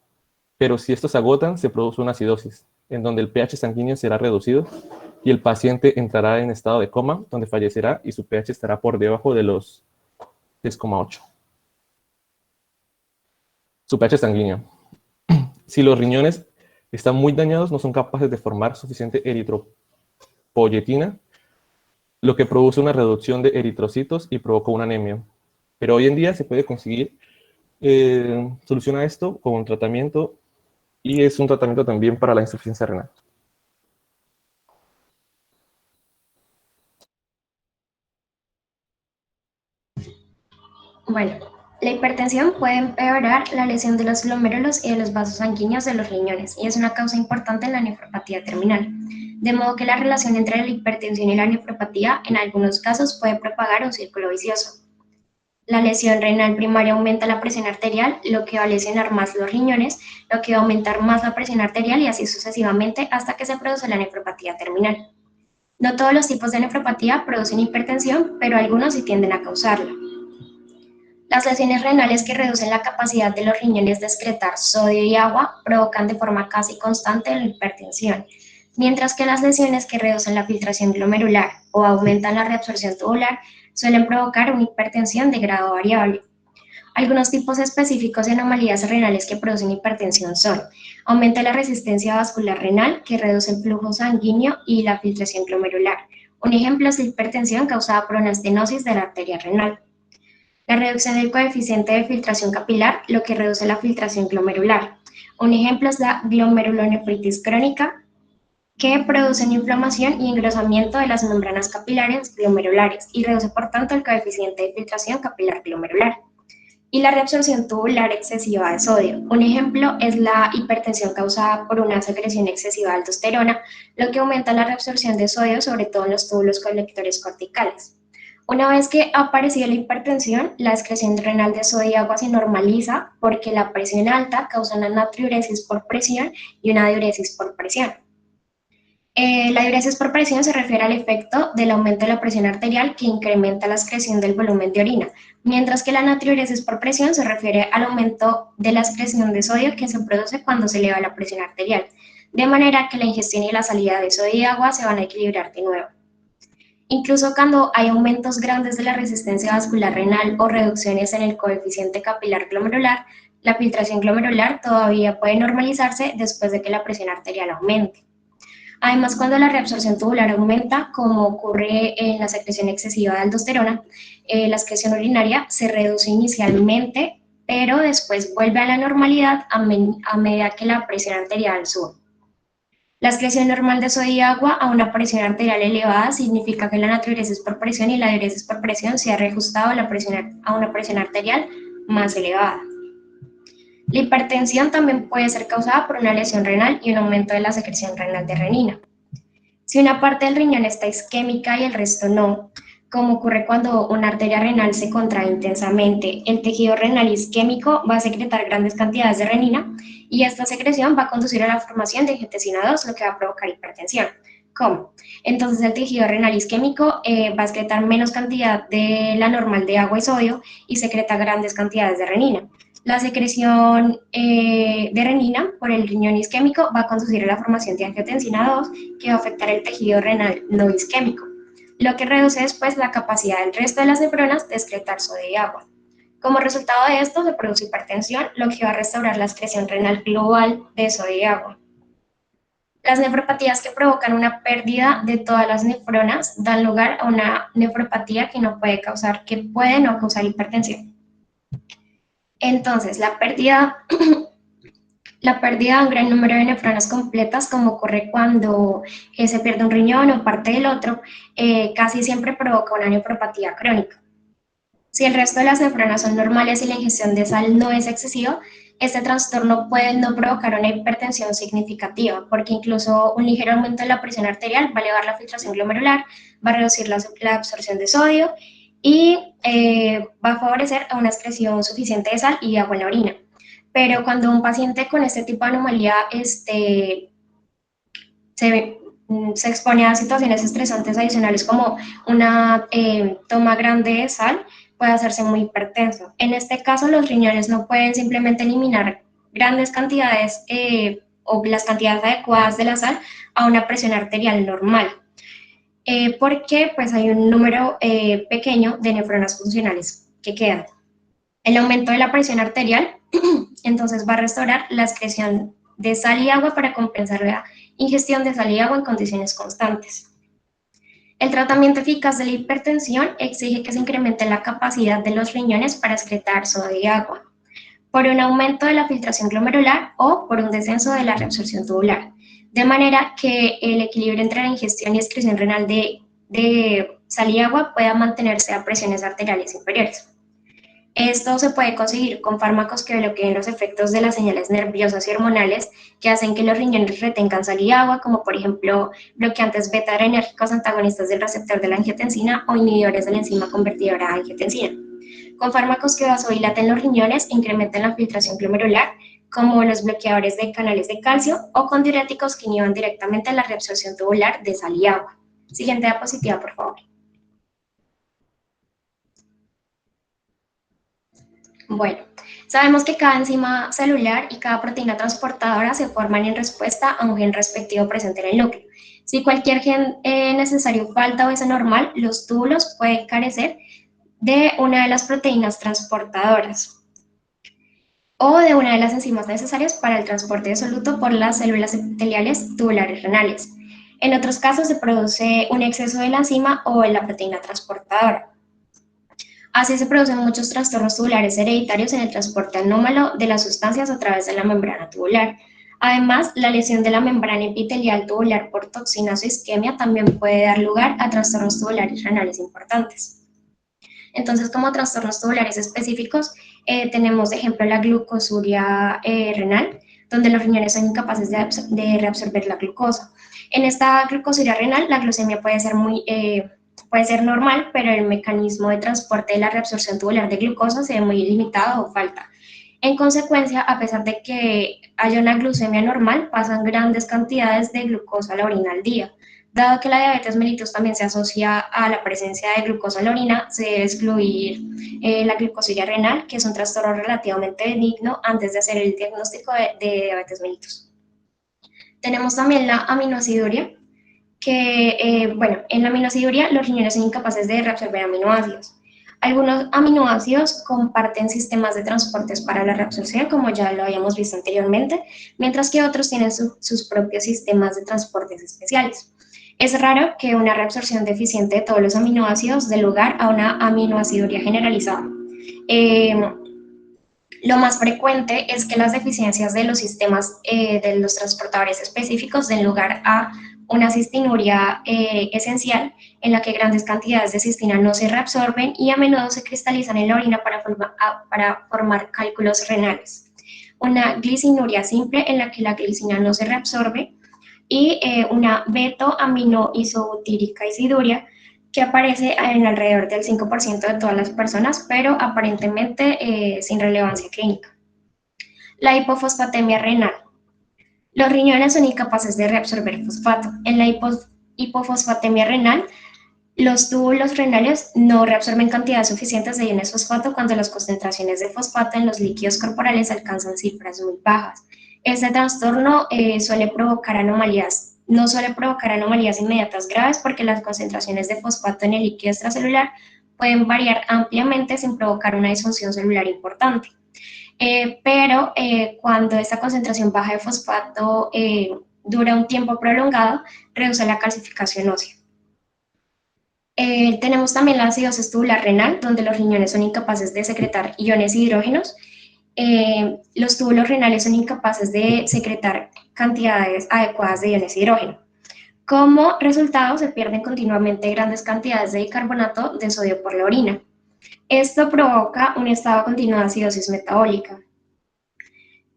Pero si estos se agotan, se produce una acidosis, en donde el pH sanguíneo será reducido y el paciente entrará en estado de coma, donde fallecerá y su pH estará por debajo de los 6,8. Su pH sanguíneo. Si los riñones están muy dañados, no son capaces de formar suficiente eritropoyetina, lo que produce una reducción de eritrocitos y provoca una anemia. Pero hoy en día se puede conseguir solución a esto con un tratamiento, y es un tratamiento también para la insuficiencia renal. Bueno, la hipertensión puede empeorar la lesión de los glomérulos y de los vasos sanguíneos de los riñones y es una causa importante en la nefropatía terminal. De modo que la relación entre la hipertensión y la nefropatía en algunos casos puede propagar un círculo vicioso. La lesión renal primaria aumenta la presión arterial, lo que va a lesionar más los riñones, lo que va a aumentar más la presión arterial y así sucesivamente hasta que se produce la nefropatía terminal. No todos los tipos de nefropatía producen hipertensión, pero algunos sí tienden a causarla. Las lesiones renales que reducen la capacidad de los riñones de excretar sodio y agua provocan de forma casi constante la hipertensión, mientras que las lesiones que reducen la filtración glomerular o aumentan la reabsorción tubular suelen provocar una hipertensión de grado variable. Algunos tipos específicos de anomalías renales que producen hipertensión son: aumenta la resistencia vascular renal, que reduce el flujo sanguíneo y la filtración glomerular. Un ejemplo es la hipertensión causada por una estenosis de la arteria renal. La reducción del coeficiente de filtración capilar, lo que reduce la filtración glomerular. Un ejemplo es la glomerulonefritis crónica, que produce una inflamación y engrosamiento de las membranas capilares glomerulares y reduce por tanto el coeficiente de filtración capilar glomerular. Y la reabsorción tubular excesiva de sodio. Un ejemplo es la hipertensión causada por una secreción excesiva de aldosterona, lo que aumenta la reabsorción de sodio, sobre todo en los túbulos colectores corticales. Una vez que ha aparecido la hipertensión, la excreción renal de sodio y agua se normaliza porque la presión alta causa una natriuresis por presión y una diuresis por presión. La diuresis por presión se refiere al efecto del aumento de la presión arterial que incrementa la excreción del volumen de orina, mientras que la natriuresis por presión se refiere al aumento de la excreción de sodio que se produce cuando se eleva la presión arterial, de manera que la ingestión y la salida de sodio y agua se van a equilibrar de nuevo. Incluso cuando hay aumentos grandes de la resistencia vascular renal o reducciones en el coeficiente capilar glomerular, la filtración glomerular todavía puede normalizarse después de que la presión arterial aumente. Además, cuando la reabsorción tubular aumenta, como ocurre en la secreción excesiva de aldosterona, la excreción urinaria se reduce inicialmente, pero después vuelve a la normalidad a medida que la presión arterial sube. La excreción normal de sodio y agua a una presión arterial elevada significa que la natriuresis por presión y la diuresis por presión se ha reajustado a una presión arterial más elevada. La hipertensión también puede ser causada por una lesión renal y un aumento de la secreción renal de renina. Si una parte del riñón está isquémica y el resto no, como ocurre cuando una arteria renal se contrae intensamente. El tejido renal isquémico va a secretar grandes cantidades de renina y esta secreción va a conducir a la formación de angiotensina 2, lo que va a provocar hipertensión. ¿Cómo? Entonces el tejido renal isquémico va a excretar menos cantidad de la normal de agua y sodio y secreta grandes cantidades de renina. La secreción de renina por el riñón isquémico va a conducir a la formación de angiotensina 2, que va a afectar el tejido renal no isquémico, lo que reduce después la capacidad del resto de las nefronas de excretar sodio y agua. Como resultado de esto se produce hipertensión, lo que va a restaurar la excreción renal global de sodio y agua. Las nefropatías que provocan una pérdida de todas las nefronas dan lugar a una nefropatía que puede no causar hipertensión. Entonces, la pérdida de un gran número de nefronas completas, como ocurre cuando se pierde un riñón o parte del otro, casi siempre provoca una nefropatía crónica. Si el resto de las nefronas son normales y la ingestión de sal no es excesiva, este trastorno puede no provocar una hipertensión significativa, porque incluso un ligero aumento de la presión arterial va a elevar la filtración glomerular, va a reducir la absorción de sodio y va a favorecer a una excreción suficiente de sal y agua en la orina. Pero cuando un paciente con este tipo de anomalía se expone a situaciones estresantes adicionales como una toma grande de sal, puede hacerse muy hipertenso. En este caso, los riñones no pueden simplemente eliminar grandes cantidades o las cantidades adecuadas de la sal a una presión arterial normal, porque pues hay un número pequeño de nefronas funcionales que quedan. El aumento de la presión arterial entonces va a restaurar la excreción de sal y agua para compensar la ingestión de sal y agua en condiciones constantes. El tratamiento eficaz de la hipertensión exige que se incremente la capacidad de los riñones para excretar sodio y agua, por un aumento de la filtración glomerular o por un descenso de la reabsorción tubular, de manera que el equilibrio entre la ingestión y excreción renal de sal y agua pueda mantenerse a presiones arteriales inferiores. Esto se puede conseguir con fármacos que bloqueen los efectos de las señales nerviosas y hormonales que hacen que los riñones retengan sal y agua, como por ejemplo bloqueantes beta-adrenérgicos antagonistas del receptor de la angiotensina o inhibidores de la enzima convertidora a angiotensina. Con fármacos que vasodilaten los riñones e incrementen la filtración glomerular, como los bloqueadores de canales de calcio o con diuréticos que inhiban directamente la reabsorción tubular de sal y agua. Siguiente diapositiva, por favor. Bueno, sabemos que cada enzima celular y cada proteína transportadora se forman en respuesta a un gen respectivo presente en el núcleo. Si cualquier gen necesario falta o es anormal, los túbulos pueden carecer de una de las proteínas transportadoras o de una de las enzimas necesarias para el transporte de soluto por las células epiteliales tubulares renales. En otros casos se produce un exceso de la enzima o de la proteína transportadora. Así se producen muchos trastornos tubulares hereditarios en el transporte anómalo de las sustancias a través de la membrana tubular. Además, la lesión de la membrana epitelial tubular por toxinas o isquemia también puede dar lugar a trastornos tubulares renales importantes. Entonces, como trastornos tubulares específicos, tenemos de ejemplo la glucosuria renal, donde los riñones son incapaces de reabsorber la glucosa. En esta glucosuria renal, la glucemia puede ser normal, pero el mecanismo de transporte de la reabsorción tubular de glucosa se ve muy limitado o falta. En consecuencia, a pesar de que haya una glucemia normal, pasan grandes cantidades de glucosa a la orina al día. Dado que la diabetes mellitus también se asocia a la presencia de glucosa en la orina, se debe excluir la glucosuria renal, que es un trastorno relativamente benigno, antes de hacer el diagnóstico de diabetes mellitus. Tenemos también la aminoaciduria, que, en la aminoaciduria los riñones son incapaces de reabsorber aminoácidos. Algunos aminoácidos comparten sistemas de transportes para la reabsorción, como ya lo habíamos visto anteriormente, mientras que otros tienen sus propios sistemas de transportes especiales. Es raro que una reabsorción deficiente de todos los aminoácidos dé lugar a una aminoaciduria generalizada. Lo más frecuente es que las deficiencias de los sistemas de los transportadores específicos den lugar a una cistinuria esencial, en la que grandes cantidades de cistina no se reabsorben y a menudo se cristalizan en la orina para formar cálculos renales. Una glicinuria simple, en la que la glicina no se reabsorbe, y una betoaminoisobutírica aciduria, que aparece en alrededor del 5% de todas las personas, pero aparentemente sin relevancia clínica. La hipofosfatemia renal. Los riñones son incapaces de reabsorber fosfato. En la hipofosfatemia renal, los túbulos renales no reabsorben cantidades suficientes de iones fosfato cuando las concentraciones de fosfato en los líquidos corporales alcanzan cifras muy bajas. Este trastorno no suele provocar anomalías inmediatas graves porque las concentraciones de fosfato en el líquido extracelular pueden variar ampliamente sin provocar una disfunción celular importante. Pero cuando esta concentración baja de fosfato dura un tiempo prolongado, reduce la calcificación ósea. Tenemos también la acidosis tubular renal, donde los riñones son incapaces de secretar iones y hidrógenos. Los túbulos renales son incapaces de secretar cantidades adecuadas de iones y hidrógeno. Como resultado, se pierden continuamente grandes cantidades de bicarbonato de sodio por la orina. Esto provoca un estado continuo de acidosis metabólica.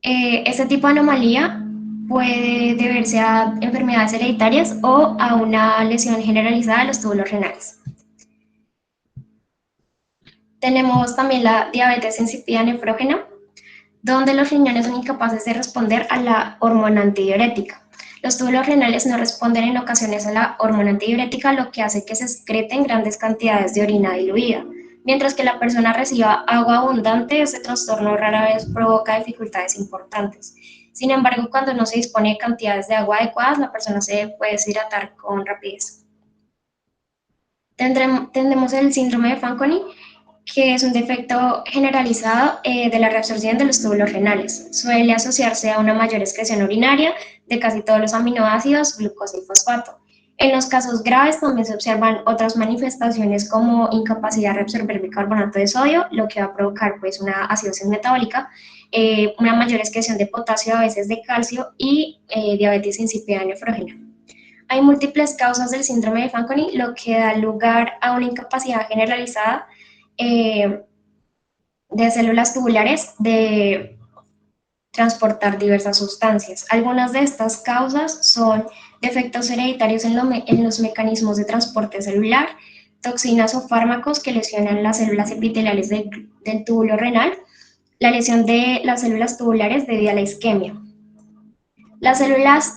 Este tipo de anomalía puede deberse a enfermedades hereditarias o a una lesión generalizada de los túbulos renales. Tenemos también la diabetes insípida nefrógena, donde los riñones son incapaces de responder a la hormona antidiurética. Los túbulos renales no responden en ocasiones a la hormona antidiurética, lo que hace que se excreten grandes cantidades de orina diluida. Mientras que la persona reciba agua abundante, este trastorno rara vez provoca dificultades importantes. Sin embargo, cuando no se dispone de cantidades de agua adecuadas, la persona se puede deshidratar con rapidez. Tendremos el síndrome de Fanconi, que es un defecto generalizado de la reabsorción de los túbulos renales. Suele asociarse a una mayor excreción urinaria de casi todos los aminoácidos, glucosa y fosfato. En los casos graves también se observan otras manifestaciones como incapacidad de reabsorber bicarbonato de sodio, lo que va a provocar pues una acidosis metabólica, una mayor excreción de potasio, a veces de calcio, y diabetes insípida nefrógena. Hay múltiples causas del síndrome de Fanconi, lo que da lugar a una incapacidad generalizada de células tubulares de transportar diversas sustancias. Algunas de estas causas son defectos hereditarios en los mecanismos de transporte celular, toxinas o fármacos que lesionan las células epiteliales del túbulo renal, la lesión de las células tubulares debido a la isquemia. Las células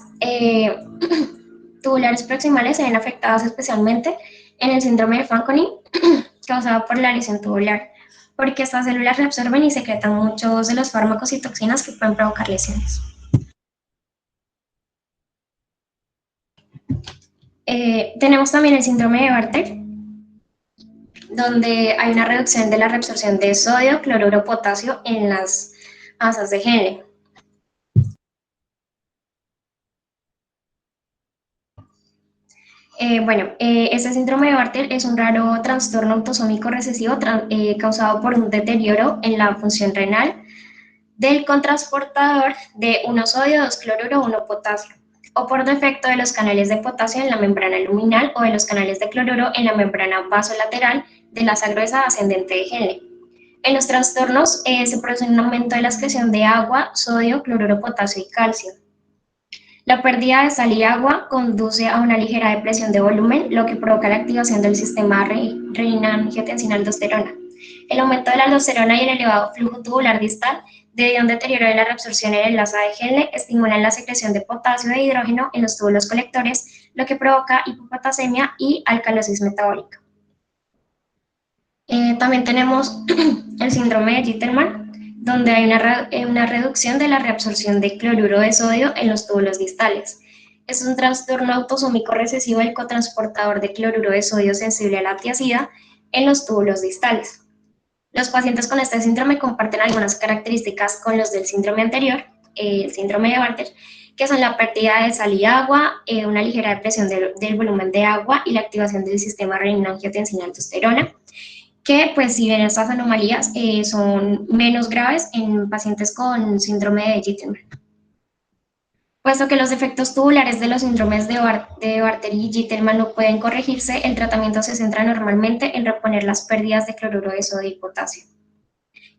tubulares proximales se ven afectadas especialmente en el síndrome de Fanconi causado por la lesión tubular, porque estas células reabsorben y secretan muchos de los fármacos y toxinas que pueden provocar lesiones. Tenemos también el síndrome de Bartter, donde hay una reducción de la reabsorción de sodio, cloruro, potasio en las masas de Henle. Este síndrome de Bartter es un raro trastorno autosómico recesivo causado por un deterioro en la función renal del cotransportador de 1-sodio, 2-cloruro, 1-potasio, o por defecto de los canales de potasio en la membrana luminal o de los canales de cloruro en la membrana vasolateral de la asa gruesa ascendente de Henle. En los trastornos se produce un aumento de la excreción de agua, sodio, cloruro, potasio y calcio. La pérdida de sal y agua conduce a una ligera depresión de volumen, lo que provoca la activación del sistema renina-angiotensina-aldosterona. El aumento de la aldosterona y el elevado flujo tubular distal, debido a un deterioro de la reabsorción en el asa de Henle, estimulan la secreción de potasio e hidrógeno en los túbulos colectores, lo que provoca hipopotasemia y alcalosis metabólica. También tenemos el síndrome de Gitterman, donde hay una reducción de la reabsorción de cloruro de sodio en los túbulos distales. Es un trastorno autosómico recesivo del cotransportador de cloruro de sodio sensible a la tiazida en los túbulos distales. Los pacientes con este síndrome comparten algunas características con los del síndrome anterior, el síndrome de Bartter, que son la pérdida de sal y agua, una ligera depresión del volumen de agua y la activación del sistema renina-angiotensina-aldosterona, que pues si bien estas anomalías son menos graves en pacientes con síndrome de Gitterman. Puesto que los defectos tubulares de los síndromes de Bartter y Gitterman no pueden corregirse, el tratamiento se centra normalmente en reponer las pérdidas de cloruro de sodio y potasio.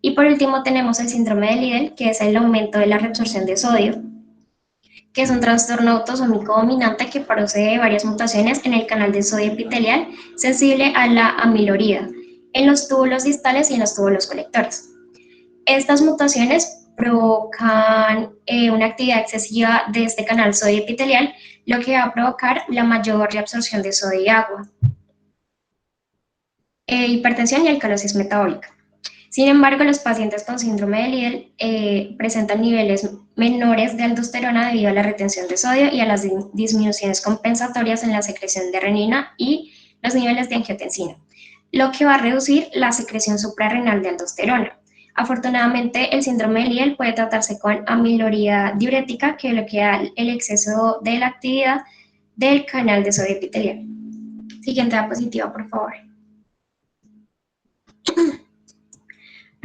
Y por último tenemos el síndrome de Liddle, que es el aumento de la reabsorción de sodio, que es un trastorno autosómico dominante que procede de varias mutaciones en el canal de sodio epitelial sensible a la amilorida, en los túbulos distales y en los túbulos colectores. Estas mutaciones provocan una actividad excesiva de este canal sodio epitelial, lo que va a provocar la mayor reabsorción de sodio y agua, hipertensión y alcalosis metabólica. Sin embargo, los pacientes con síndrome de Liddle presentan niveles menores de aldosterona debido a la retención de sodio y a las disminuciones compensatorias en la secreción de renina y los niveles de angiotensina, lo que va a reducir la secreción suprarrenal de aldosterona. Afortunadamente, el síndrome de Liddle puede tratarse con amilorida diurética, que bloquea el exceso de la actividad del canal de sodio epitelial. Siguiente diapositiva, por favor.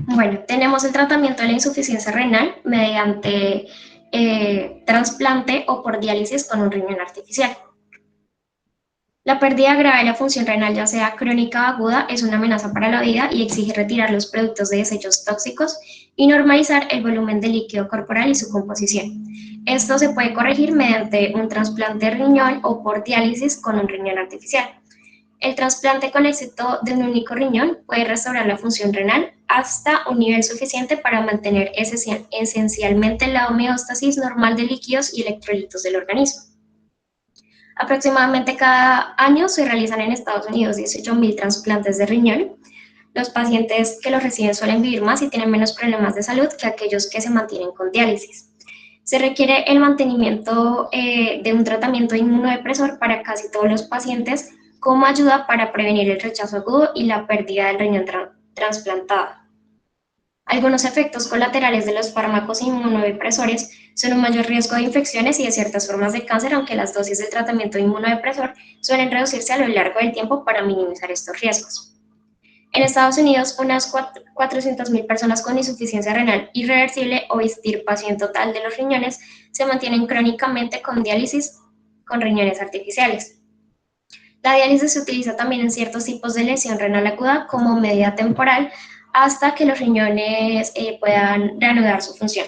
Bueno, tenemos el tratamiento de la insuficiencia renal mediante trasplante o por diálisis con un riñón artificial. La pérdida grave de la función renal, ya sea crónica o aguda, es una amenaza para la vida y exige retirar los productos de desechos tóxicos y normalizar el volumen de líquido corporal y su composición. Esto se puede corregir mediante un trasplante de riñón o por diálisis con un riñón artificial. El trasplante con éxito de un único riñón puede restaurar la función renal hasta un nivel suficiente para mantener esencialmente la homeostasis normal de líquidos y electrolitos del organismo. Aproximadamente cada año se realizan en Estados Unidos 18.000 trasplantes de riñón. Los pacientes que los reciben suelen vivir más y tienen menos problemas de salud que aquellos que se mantienen con diálisis. Se requiere el mantenimiento de un tratamiento inmunodepresor para casi todos los pacientes como ayuda para prevenir el rechazo agudo y la pérdida del riñón trasplantado. Algunos efectos colaterales de los fármacos inmunodepresores son un mayor riesgo de infecciones y de ciertas formas de cáncer, aunque las dosis del tratamiento inmunodepresor suelen reducirse a lo largo del tiempo para minimizar estos riesgos. En Estados Unidos, unas 400.000 personas con insuficiencia renal irreversible o extirpación total de los riñones se mantienen crónicamente con diálisis con riñones artificiales. La diálisis se utiliza también en ciertos tipos de lesión renal aguda como medida temporal hasta que los riñones puedan reanudar su función.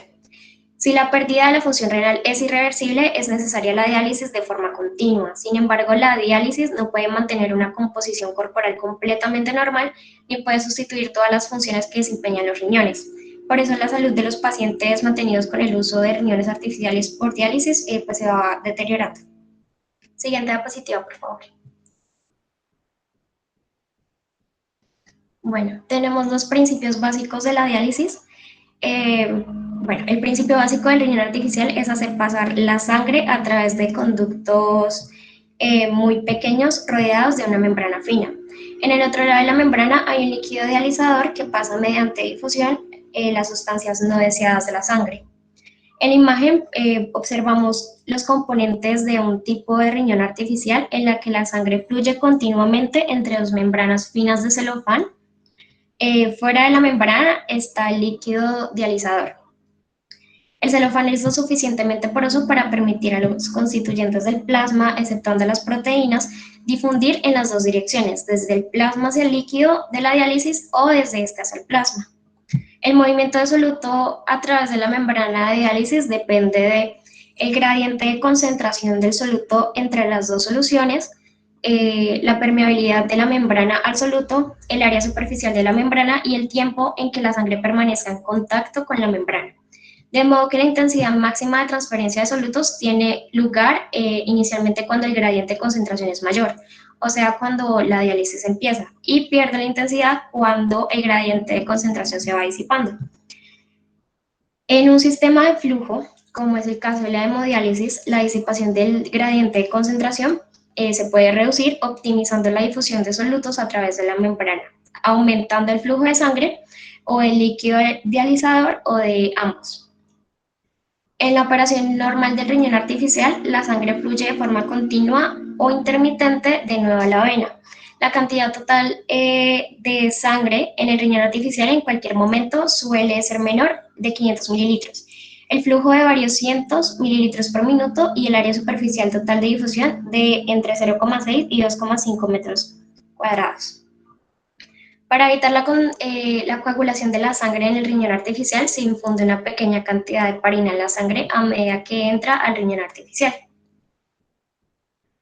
Si la pérdida de la función renal es irreversible, es necesaria la diálisis de forma continua. Sin embargo, la diálisis no puede mantener una composición corporal completamente normal ni puede sustituir todas las funciones que desempeñan los riñones. Por eso la salud de los pacientes mantenidos con el uso de riñones artificiales por diálisis pues se va deteriorando. Siguiente diapositiva, por favor. Bueno, tenemos los principios básicos de la diálisis. Bueno, el principio básico del riñón artificial es hacer pasar la sangre a través de conductos muy pequeños rodeados de una membrana fina. En el otro lado de la membrana hay un líquido dializador que pasa mediante difusión las sustancias no deseadas de la sangre. En la imagen observamos los componentes de un tipo de riñón artificial en la que la sangre fluye continuamente entre dos membranas finas de celofán. Fuera de la membrana está el líquido dializador. El celofán es lo suficientemente poroso para permitir a los constituyentes del plasma, exceptuando las proteínas, difundir en las dos direcciones, desde el plasma hacia el líquido de la diálisis o desde este hacia el plasma. El movimiento de soluto a través de la membrana de diálisis depende del gradiente de concentración del soluto entre las dos soluciones, la permeabilidad de la membrana al soluto, el área superficial de la membrana y el tiempo en que la sangre permanezca en contacto con la membrana. De modo que la intensidad máxima de transferencia de solutos tiene lugar inicialmente cuando el gradiente de concentración es mayor, o sea, cuando la diálisis empieza, y pierde la intensidad cuando el gradiente de concentración se va disipando. En un sistema de flujo, como es el caso de la hemodiálisis, la disipación del gradiente de concentración se puede reducir optimizando la difusión de solutos a través de la membrana, aumentando el flujo de sangre o el líquido dializador o de ambos. En la operación normal del riñón artificial, la sangre fluye de forma continua o intermitente de nuevo a la vena. La cantidad total de sangre en el riñón artificial en cualquier momento suele ser menor de 500 mililitros. El flujo de varios cientos mililitros por minuto y el área superficial total de difusión de entre 0,6 y 2,5 metros cuadrados. Para evitar la coagulación de la sangre en el riñón artificial, se infunde una pequeña cantidad de heparina en la sangre a medida que entra al riñón artificial.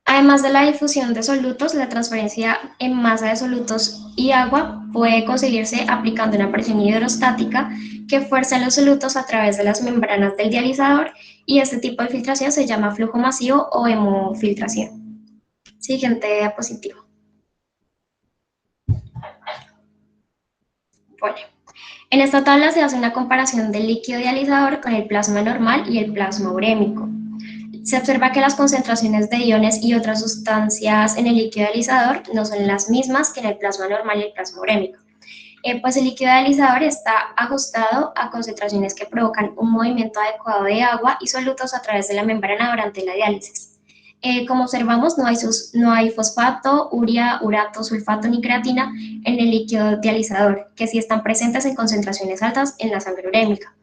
Además de la difusión de solutos, la transferencia en masa de solutos y agua puede conseguirse aplicando una presión hidrostática que fuerza los solutos a través de las membranas del dializador, y este tipo de filtración se llama flujo masivo o hemofiltración. Siguiente diapositiva. Bueno, en esta tabla se hace una comparación del líquido dializador con el plasma normal y el plasma urémico. Se observa que las concentraciones de iones y otras sustancias en el líquido dializador no son las mismas que en el plasma normal y el plasma urémico. Pues el líquido dializador está ajustado a concentraciones que provocan un movimiento adecuado de agua y solutos a través de la membrana durante la diálisis. Como observamos, no hay fosfato, urea, urato, sulfato ni creatina en el líquido dializador, que sí están presentes en concentraciones altas en la sangre urémica.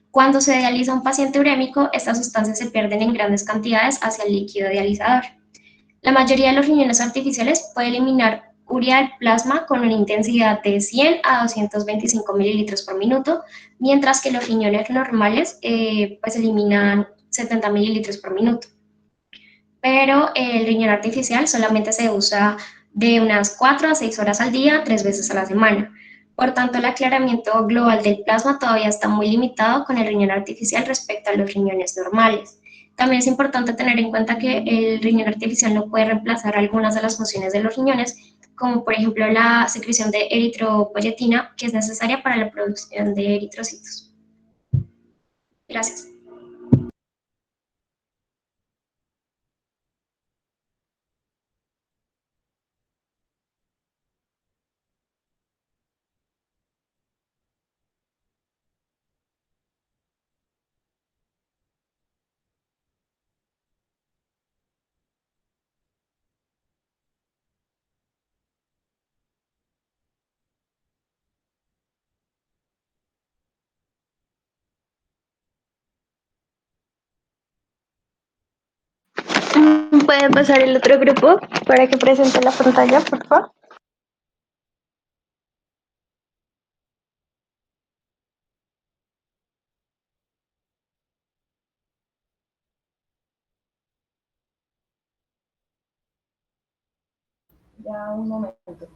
Cuando se dializa un paciente urémico, estas sustancias se pierden en grandes cantidades hacia el líquido dializador. La mayoría de los riñones artificiales puede eliminar urea del plasma con una intensidad de 100 a 225 mililitros por minuto, mientras que los riñones normales pues eliminan 70 mililitros por minuto. Pero el riñón artificial solamente se usa de unas 4 a 6 horas al día, 3 veces a la semana. Por tanto, el aclaramiento global del plasma todavía está muy limitado con el riñón artificial respecto a los riñones normales. También es importante tener en cuenta que el riñón artificial no puede reemplazar algunas de las funciones de los riñones, como por ejemplo la secreción de eritropoyetina, que es necesaria para la producción de eritrocitos. Gracias. ¿Puede pasar el otro grupo para que presente la pantalla, por favor? Ya, un momento.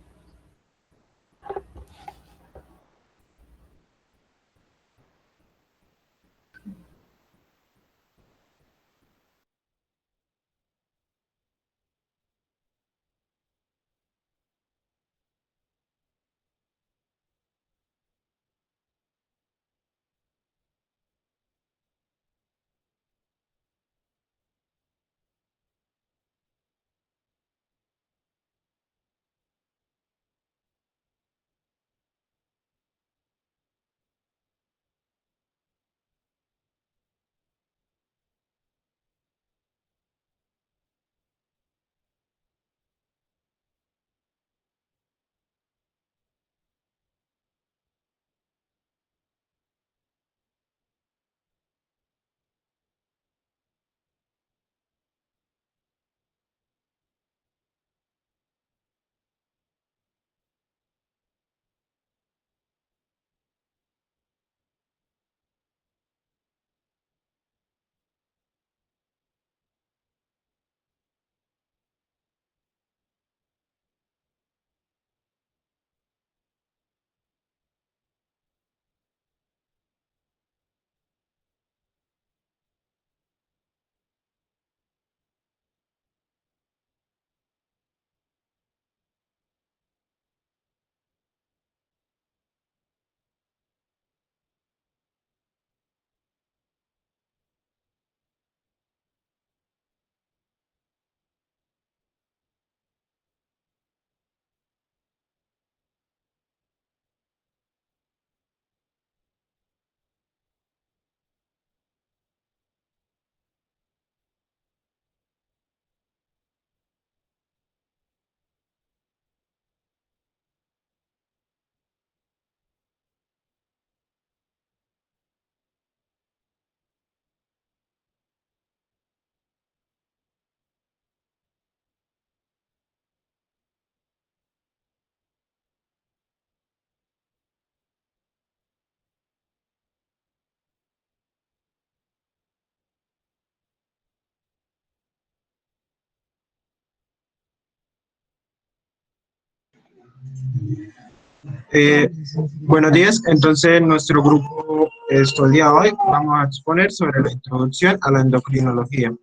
Buenos días, entonces nuestro grupo el día de hoy vamos a exponer sobre la introducción a la endocrinología.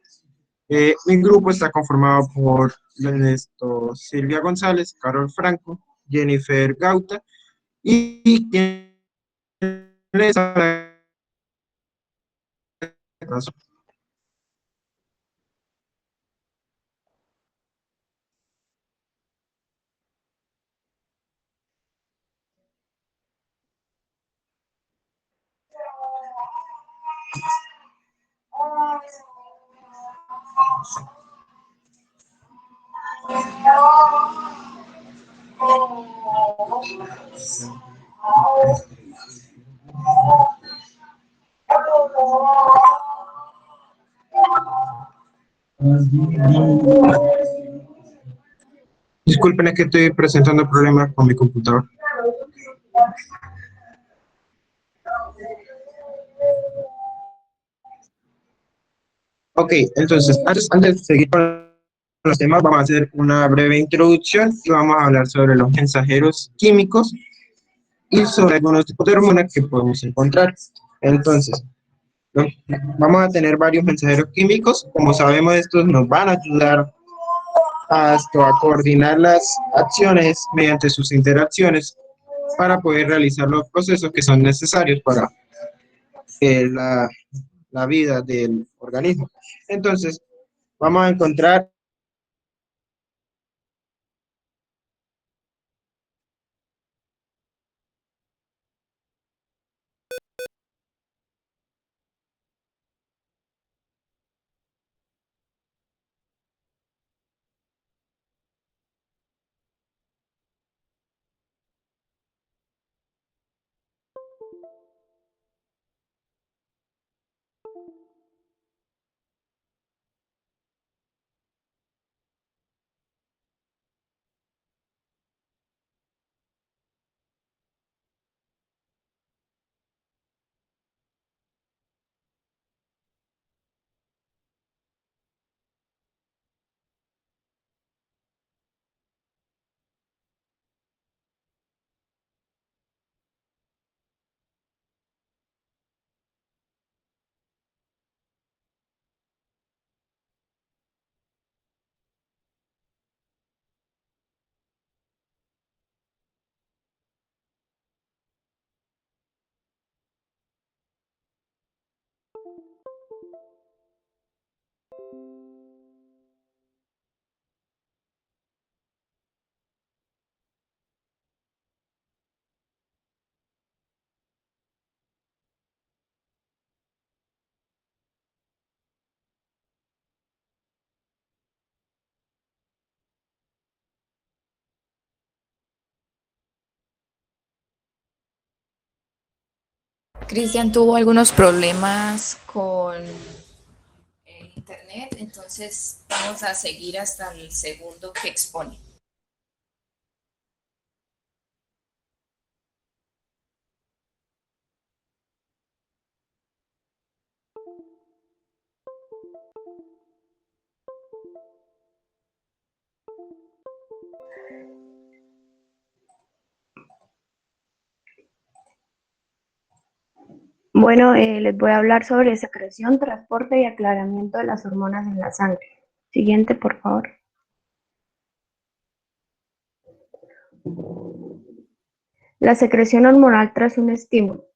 Mi grupo está conformado por Silvia González, Carol Franco, Jennifer Gauta y quien les habla. Disculpen, es que estoy presentando problemas con mi computador. Ok, entonces, antes de seguir con los temas, vamos a hacer una breve introducción y vamos a hablar sobre los mensajeros químicos y sobre algunos tipos de hormonas que podemos encontrar. Entonces, ¿no? Vamos a tener varios mensajeros químicos. Como sabemos, estos nos van a ayudar a coordinar las acciones mediante sus interacciones para poder realizar los procesos que son necesarios para la vida del organismo. Entonces, vamos a encontrar Cristian tuvo algunos problemas con el internet, entonces vamos a seguir hasta el segundo que expone. Bueno, les voy a hablar sobre secreción, transporte y aclaramiento de las hormonas en la sangre. Siguiente, por favor. La secreción hormonal tras un estímulo.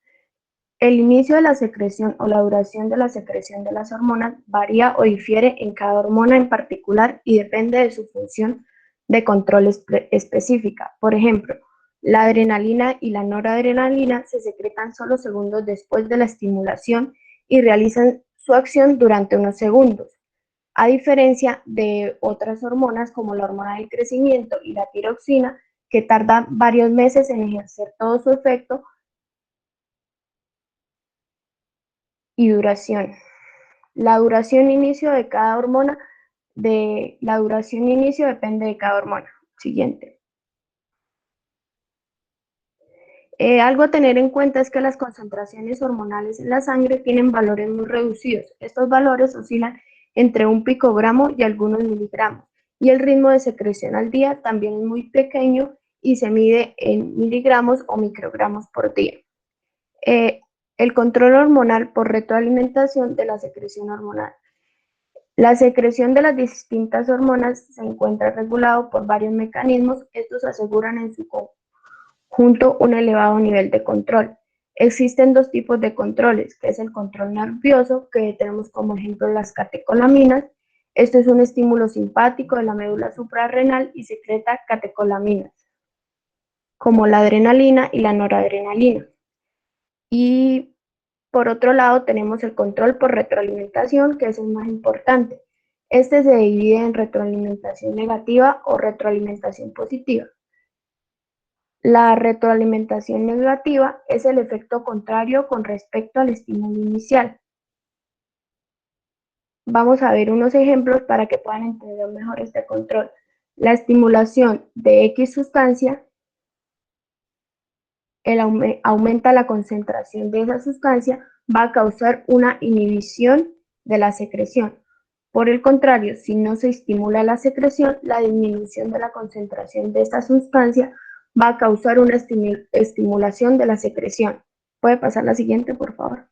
El inicio de la secreción o la duración de la secreción de las hormonas varía o difiere en cada hormona en particular y depende de su función de control específica. Por ejemplo, la adrenalina y la noradrenalina se secretan solo segundos después de la estimulación y realizan su acción durante unos segundos, a diferencia de otras hormonas como la hormona del crecimiento y la tiroxina, que tardan varios meses en ejercer todo su efecto y duración. La duración inicio de cada hormona, la duración inicio depende de cada hormona. Siguiente. Algo a tener en cuenta es que las concentraciones hormonales en la sangre tienen valores muy reducidos. Estos valores oscilan entre un picogramo y algunos miligramos. Y el ritmo de secreción al día también es muy pequeño y se mide en miligramos o microgramos por día. El control hormonal por retroalimentación de la secreción hormonal. La secreción de las distintas hormonas se encuentra regulado por varios mecanismos. Estos aseguran en su conjunto un elevado nivel de control. Existen dos tipos de controles, que es el control nervioso, que tenemos como ejemplo las catecolaminas. Esto es un estímulo simpático de la médula suprarrenal y secreta catecolaminas, como la adrenalina y la noradrenalina. Y por otro lado tenemos el control por retroalimentación, que es el más importante. Este se divide en retroalimentación negativa o retroalimentación positiva. La retroalimentación negativa es el efecto contrario con respecto al estímulo inicial. Vamos a ver unos ejemplos para que puedan entender mejor este control. La estimulación de X sustancia aumenta la concentración de esa sustancia, va a causar una inhibición de la secreción. Por el contrario, si no se estimula la secreción, la disminución de la concentración de esta sustancia va a causar una estimulación de la secreción. ¿Puede pasar la siguiente, por favor?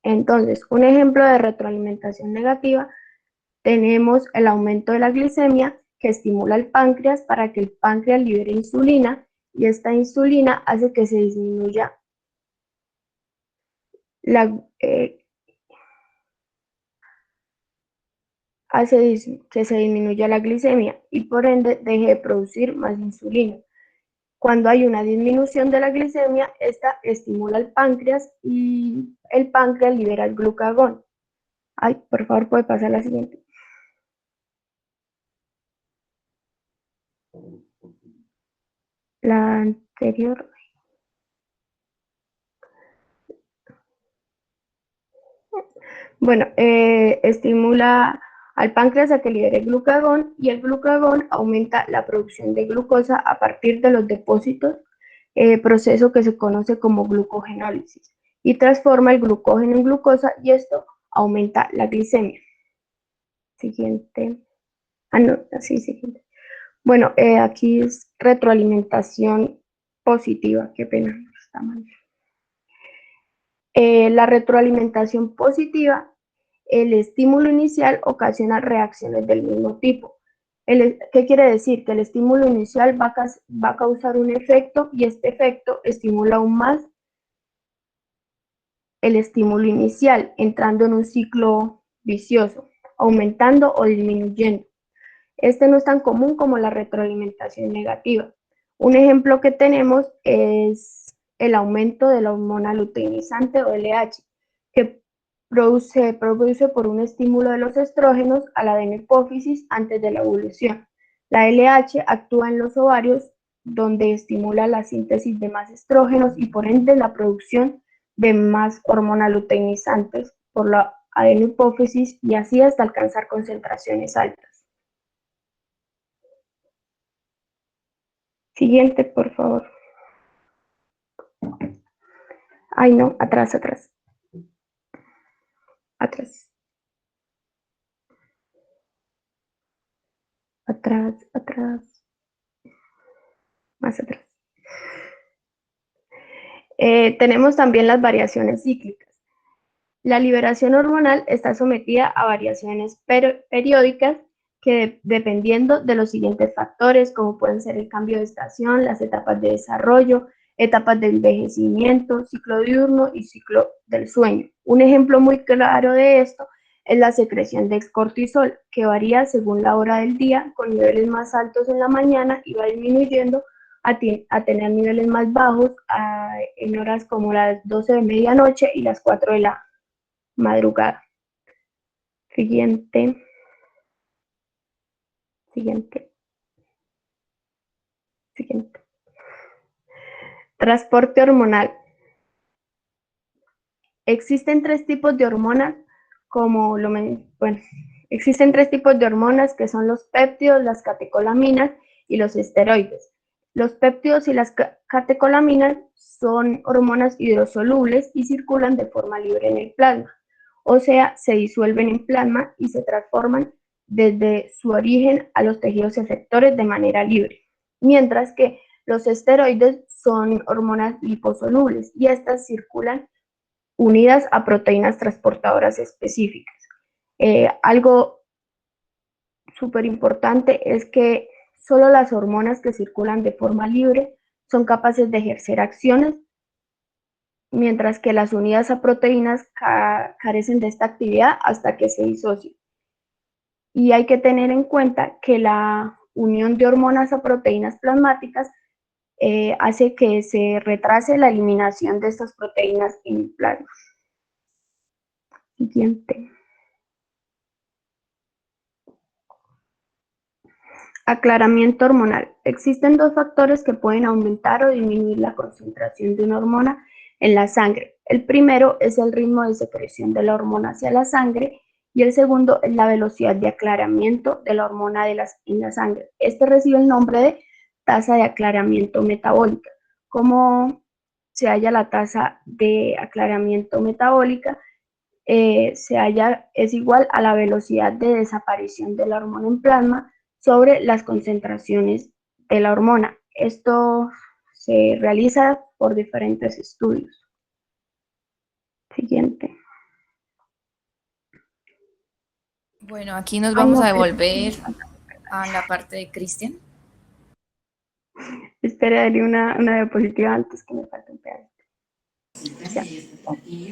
Entonces, un ejemplo de retroalimentación negativa, tenemos el aumento de la glicemia, que estimula el páncreas para que el páncreas libere insulina, y esta insulina hace que se disminuya la glicemia y por ende deje de producir más insulina. Cuando hay una disminución de la glicemia, esta estimula el páncreas y el páncreas libera el glucagón. Ay, por favor, puede pasar la siguiente. La anterior. Bueno, estimula al páncreas a que libere glucagón y el glucagón aumenta la producción de glucosa a partir de los depósitos, proceso que se conoce como glucogenólisis, y transforma el glucógeno en glucosa y esto aumenta la glicemia. Siguiente. No, así, siguiente. Bueno, aquí es retroalimentación positiva, qué pena, está mal. La retroalimentación positiva, el estímulo inicial ocasiona reacciones del mismo tipo. ¿Qué quiere decir? Que el estímulo inicial va a causar un efecto y este efecto estimula aún más el estímulo inicial, entrando en un ciclo vicioso, aumentando o disminuyendo. Este no es tan común como la retroalimentación negativa. Un ejemplo que tenemos es el aumento de la hormona luteinizante o LH, que se produce por un estímulo de los estrógenos a la adenohipófisis antes de la ovulación. La LH actúa en los ovarios, donde estimula la síntesis de más estrógenos y por ende la producción de más hormona luteinizantes por la adenohipófisis y así hasta alcanzar concentraciones altas. Siguiente, por favor. Ay, no, atrás. Atrás. Más atrás. Tenemos también las variaciones cíclicas. La liberación hormonal está sometida a variaciones periódicas que dependiendo de los siguientes factores, como pueden ser el cambio de estación, las etapas de desarrollo, etapas de envejecimiento, ciclo diurno y ciclo del sueño. Un ejemplo muy claro de esto es la secreción de cortisol, que varía según la hora del día, con niveles más altos en la mañana y va disminuyendo a tener niveles más bajos en horas como las 12 de medianoche y las 4 de la madrugada. Siguiente. Transporte hormonal. Existen tres tipos de hormonas, existen tres tipos de hormonas que son los péptidos, las catecolaminas y los esteroides. Los péptidos y las catecolaminas son hormonas hidrosolubles y circulan de forma libre en el plasma, o sea, se disuelven en plasma y se transforman desde su origen a los tejidos efectores de manera libre, mientras que los esteroides son hormonas liposolubles y estas circulan unidas a proteínas transportadoras específicas. Algo súper importante es que solo las hormonas que circulan de forma libre son capaces de ejercer acciones, mientras que las unidas a proteínas carecen de esta actividad hasta que se disocian. Y hay que tener en cuenta que la unión de hormonas a proteínas plasmáticas hace que se retrase la eliminación de estas proteínas en el plasma. Siguiente. Aclaramiento hormonal. Existen dos factores que pueden aumentar o disminuir la concentración de una hormona en la sangre. El primero es el ritmo de secreción de la hormona hacia la sangre y el segundo es la velocidad de aclaramiento de la hormona en la sangre. Este recibe el nombre de tasa de aclaramiento metabólica. ¿Cómo se halla la tasa de aclaramiento metabólica? Es igual a la velocidad de desaparición de la hormona en plasma sobre las concentraciones de la hormona. Esto se realiza por diferentes estudios. Siguiente. Bueno, aquí nos vamos a devolver a la parte de Cristian. Espera, darle una diapositiva antes que me falte un pedazo. Ya.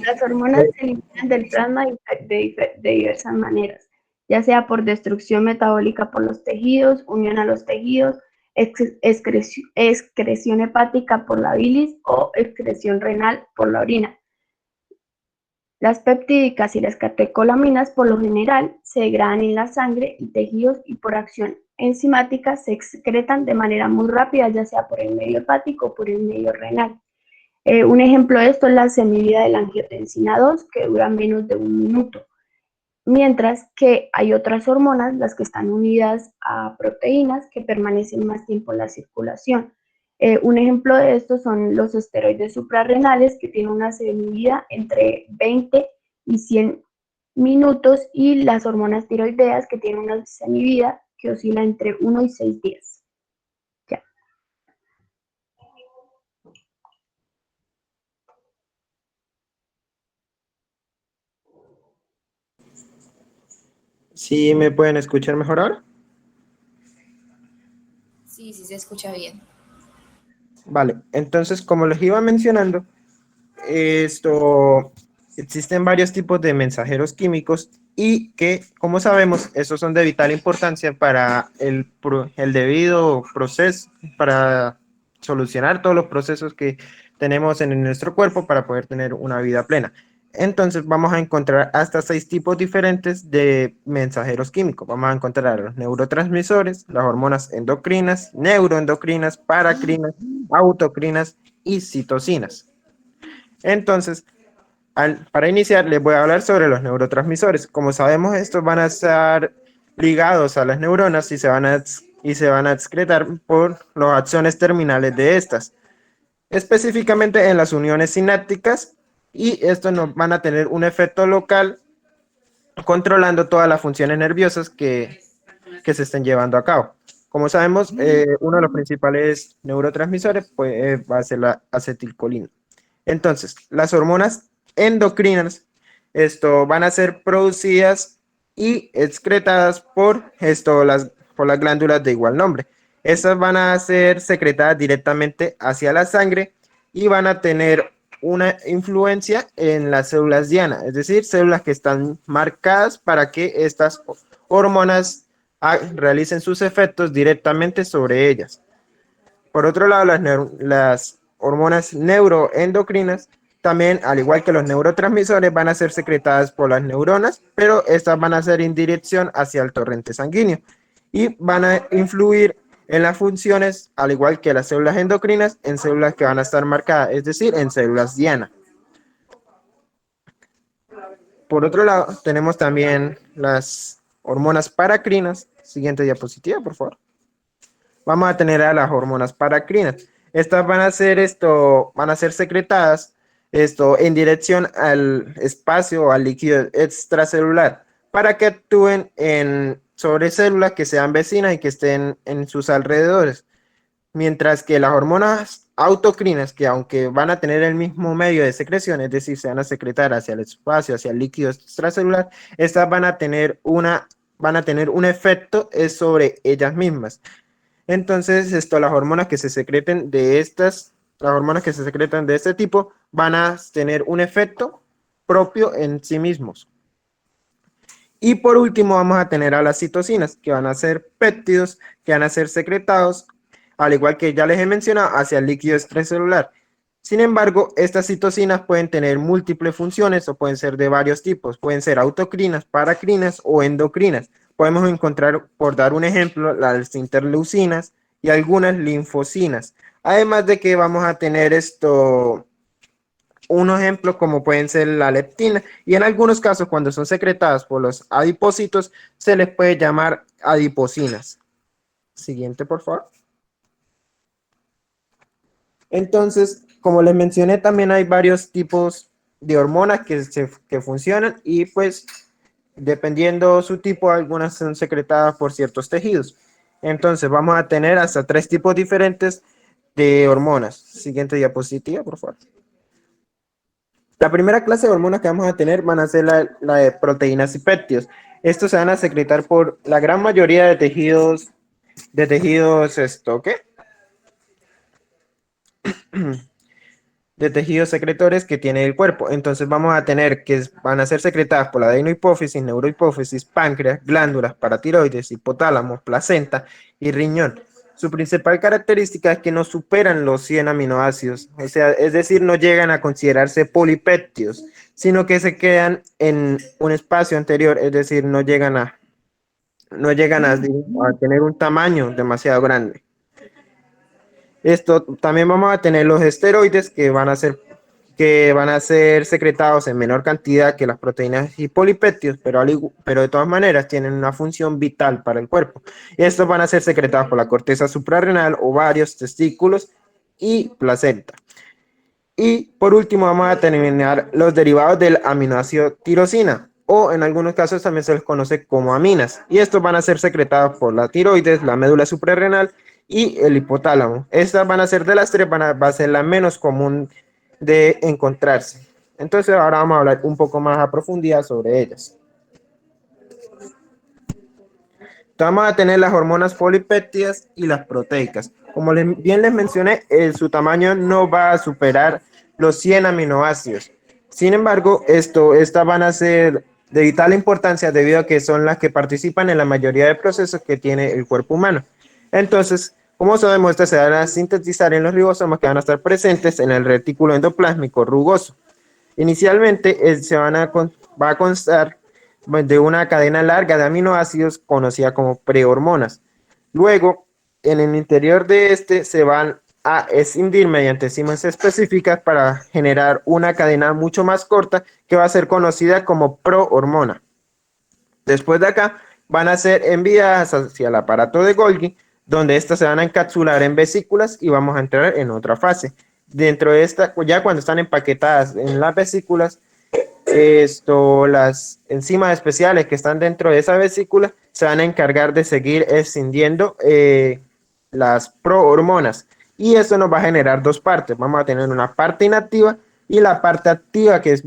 Las hormonas se eliminan del plasma de diversas maneras, ya sea por destrucción metabólica por los tejidos, unión a los tejidos, excreción hepática por la bilis o excreción renal por la orina. Las peptídicas y las catecolaminas por lo general se degradan en la sangre y tejidos y por acción enzimática se excretan de manera muy rápida, ya sea por el medio hepático o por el medio renal. Un ejemplo de esto es la semivida de la angiotensina 2, que dura menos de 1 minuto. Mientras que hay otras hormonas, las que están unidas a proteínas, que permanecen más tiempo en la circulación. Un ejemplo de esto son los esteroides suprarrenales, que tienen una semivida entre 20 y 100 minutos, y las hormonas tiroideas, que tienen una semivida que oscila entre 1 y 6 días. Ya. ¿Sí me pueden escuchar mejor ahora? Sí, sí se escucha bien. Vale, entonces como les iba mencionando, existen varios tipos de mensajeros químicos y que, como sabemos, estos son de vital importancia para el debido proceso, para solucionar todos los procesos que tenemos en nuestro cuerpo para poder tener una vida plena. Entonces vamos a encontrar hasta 6 tipos diferentes de mensajeros químicos. Vamos a encontrar los neurotransmisores, las hormonas endocrinas, neuroendocrinas, paracrinas, autocrinas y citocinas. Entonces, para iniciar, les voy a hablar sobre los neurotransmisores. Como sabemos, estos van a estar ligados a las neuronas y se van a excretar por los axones terminales de estas, específicamente en las uniones sinápticas, y estos nos van a tener un efecto local controlando todas las funciones nerviosas que se estén llevando a cabo. Como sabemos, uno de los principales neurotransmisores pues, va a ser la acetilcolina. Entonces, las hormonas endocrinas van a ser producidas y excretadas por las glándulas de igual nombre. Estas van a ser secretadas directamente hacia la sangre y van a tener una influencia en las células diana, es decir, células que están marcadas para que estas hormonas realicen sus efectos directamente sobre ellas. Por otro lado, las hormonas neuroendocrinas también, al igual que los neurotransmisores, van a ser secretadas por las neuronas, pero estas van a ser en dirección hacia el torrente sanguíneo y van a influir en las funciones, al igual que las células endocrinas, en células que van a estar marcadas, es decir, en células diana. Por otro lado, tenemos también las hormonas paracrinas. Siguiente diapositiva, por favor. Vamos a tener a las hormonas paracrinas. Estas van a ser secretadas en dirección al espacio o al líquido extracelular para que actúen sobre células que sean vecinas y que estén en sus alrededores. Mientras que las hormonas autocrinas, que aunque van a tener el mismo medio de secreción, es decir, se van a secretar hacia el espacio, hacia el líquido extracelular, estas van a tener un efecto sobre ellas mismas. Entonces, las hormonas que se secreten las hormonas que se secretan de este tipo van a tener un efecto propio en sí mismos. Y por último vamos a tener a las citocinas, que van a ser péptidos que van a ser secretados, al igual que ya les he mencionado, hacia el líquido extracelular. Sin embargo, estas citocinas pueden tener múltiples funciones o pueden ser de varios tipos. Pueden ser autocrinas, paracrinas o endocrinas. Podemos encontrar, por dar un ejemplo, las interleucinas y algunas linfocinas. Además de que vamos a tener un ejemplo como pueden ser la leptina, y en algunos casos cuando son secretadas por los adipocitos se les puede llamar adiposinas. Siguiente, por favor. Entonces, como les mencioné, también hay varios tipos de hormonas que funcionan y pues dependiendo su tipo, algunas son secretadas por ciertos tejidos. Entonces, vamos a tener hasta 3 tipos diferentes de hormonas. Siguiente diapositiva, por favor. La primera clase de hormonas que vamos a tener van a ser la de proteínas y péptidos. Estos se van a secretar por la gran mayoría de tejidos, ¿qué? De tejidos secretores que tiene el cuerpo. Entonces vamos a tener que van a ser secretadas por la adenohipófisis, neurohipófisis, páncreas, glándulas, paratiroides, hipotálamo, placenta y riñón. Su principal característica es que no superan los 100 aminoácidos, o sea, es decir, no llegan a considerarse polipéptidos, sino que se quedan en un espacio anterior, es decir, no llegan a tener un tamaño demasiado grande. También vamos a tener los esteroides que van a ser secretados en menor cantidad que las proteínas y polipéptidos, pero de todas maneras tienen una función vital para el cuerpo. Y estos van a ser secretados por la corteza suprarrenal, ovarios, testículos y placenta. Y por último vamos a terminar los derivados del aminoácido tirosina, o en algunos casos también se les conoce como aminas. Y estos van a ser secretados por la tiroides, la médula suprarrenal y el hipotálamo. Estas van a ser de las 3, va a ser la menos común de encontrarse. Entonces ahora vamos a hablar un poco más a profundidad sobre ellas. Vamos a tener las hormonas polipéptidas y las proteicas. Como bien les mencioné, su tamaño no va a superar los 100 aminoácidos. Sin embargo, estas van a ser de vital importancia debido a que son las que participan en la mayoría de procesos que tiene el cuerpo humano. Entonces, como sabemos, estas se van a sintetizar en los ribosomas que van a estar presentes en el retículo endoplásmico rugoso. Inicialmente va a constar de una cadena larga de aminoácidos conocida como prehormonas. Luego, en el interior de se van a escindir mediante enzimas específicas para generar una cadena mucho más corta que va a ser conocida como prohormona. Después de acá, van a ser enviadas hacia el aparato de Golgi, donde estas se van a encapsular en vesículas y vamos a entrar en otra fase. Dentro de esta, ya cuando están empaquetadas en las vesículas, las enzimas especiales que están dentro de esa vesícula se van a encargar de seguir escindiendo las prohormonas. Y eso nos va a generar 2 partes. Vamos a tener una parte inactiva y la parte activa, que es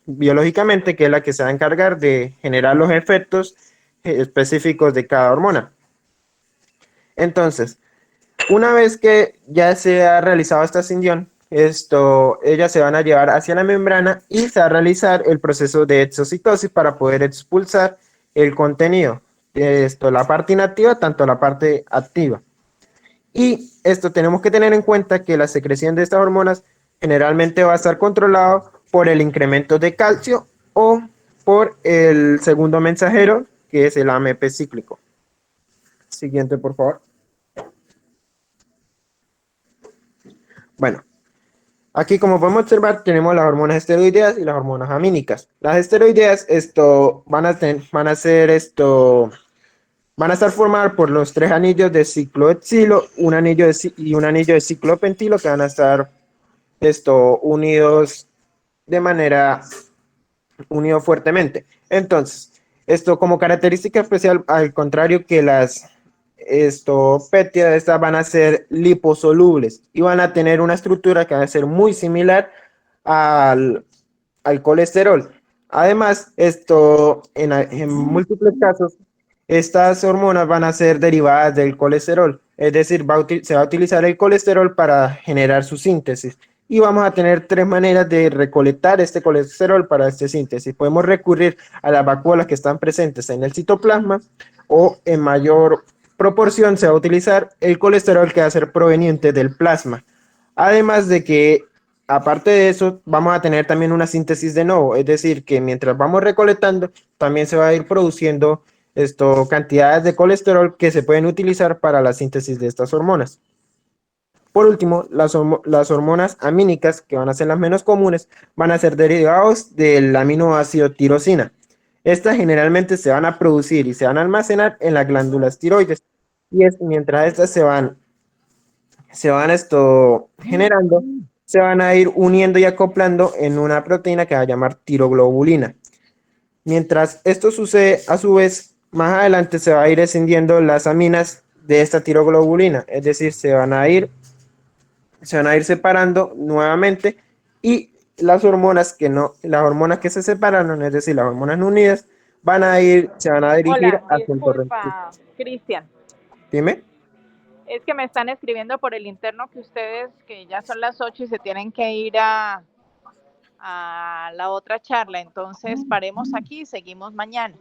biológicamente, que es la que se va a encargar de generar los efectos específicos de cada hormona. Entonces, una vez que ya se ha realizado esta escinsión, ellas se van a llevar hacia la membrana y se va a realizar el proceso de exocitosis para poder expulsar el contenido. La parte inactiva, tanto la parte activa. Y tenemos que tener en cuenta que la secreción de estas hormonas generalmente va a estar controlado por el incremento de calcio o por el segundo mensajero, que es el AMP cíclico. Siguiente, por favor. Bueno, aquí como podemos observar tenemos las hormonas esteroideas y las hormonas amínicas. Las esteroideas van a estar formadas por los 3 anillos de ciclohexilo, un anillo de ciclopentilo que van a estar unidos fuertemente. Entonces, Esto como característica especial, al contrario que las péptidas, estas van a ser liposolubles y van a tener una estructura que va a ser muy similar al colesterol. Además, en múltiples casos, estas hormonas van a ser derivadas del colesterol, es decir, se va a utilizar el colesterol para generar su síntesis. Y vamos a tener tres maneras de recolectar este colesterol para esta síntesis. Podemos recurrir a las vacuolas que están presentes en el citoplasma, o en mayor proporción se va a utilizar el colesterol que va a ser proveniente del plasma. Además de que, aparte de eso, vamos a tener también una síntesis de novo, es decir, que mientras vamos recolectando, también se va a ir produciendo cantidades de colesterol que se pueden utilizar para la síntesis de estas hormonas. Por último, las hormonas amínicas, que van a ser las menos comunes, van a ser derivados del aminoácido tirosina. Estas generalmente se van a producir y se van a almacenar en las glándulas tiroides. Y mientras estas se van generando, se van a ir uniendo y acoplando en una proteína que va a llamar tiroglobulina. Mientras esto sucede, a su vez, más adelante se va a ir escindiendo las aminas de esta tiroglobulina, es decir, se van a ir separando nuevamente, y las hormonas que se separaron, es decir, las hormonas no unidas, se van a dirigir Hola, hacia el torrente. disculpa, Cristian. Dime. Es que me están escribiendo por el interno que ustedes, que ya son las 8 y se tienen que ir a la otra charla. Entonces, paremos aquí y seguimos mañana.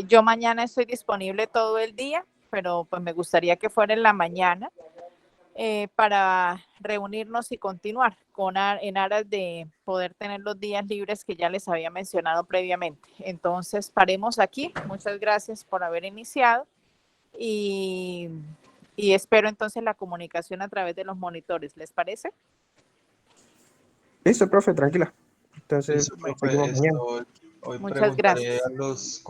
Yo mañana estoy disponible todo el día, pero pues me gustaría que fuera en la mañana para reunirnos y continuar en aras de poder tener los días libres que ya les había mencionado previamente. Entonces, paremos aquí. Muchas gracias por haber iniciado y espero entonces la comunicación a través de los monitores. ¿Les parece? Listo, profe, tranquila. Entonces, Listo, profe, seguimos mañana. hoy Muchas preguntaré gracias. a los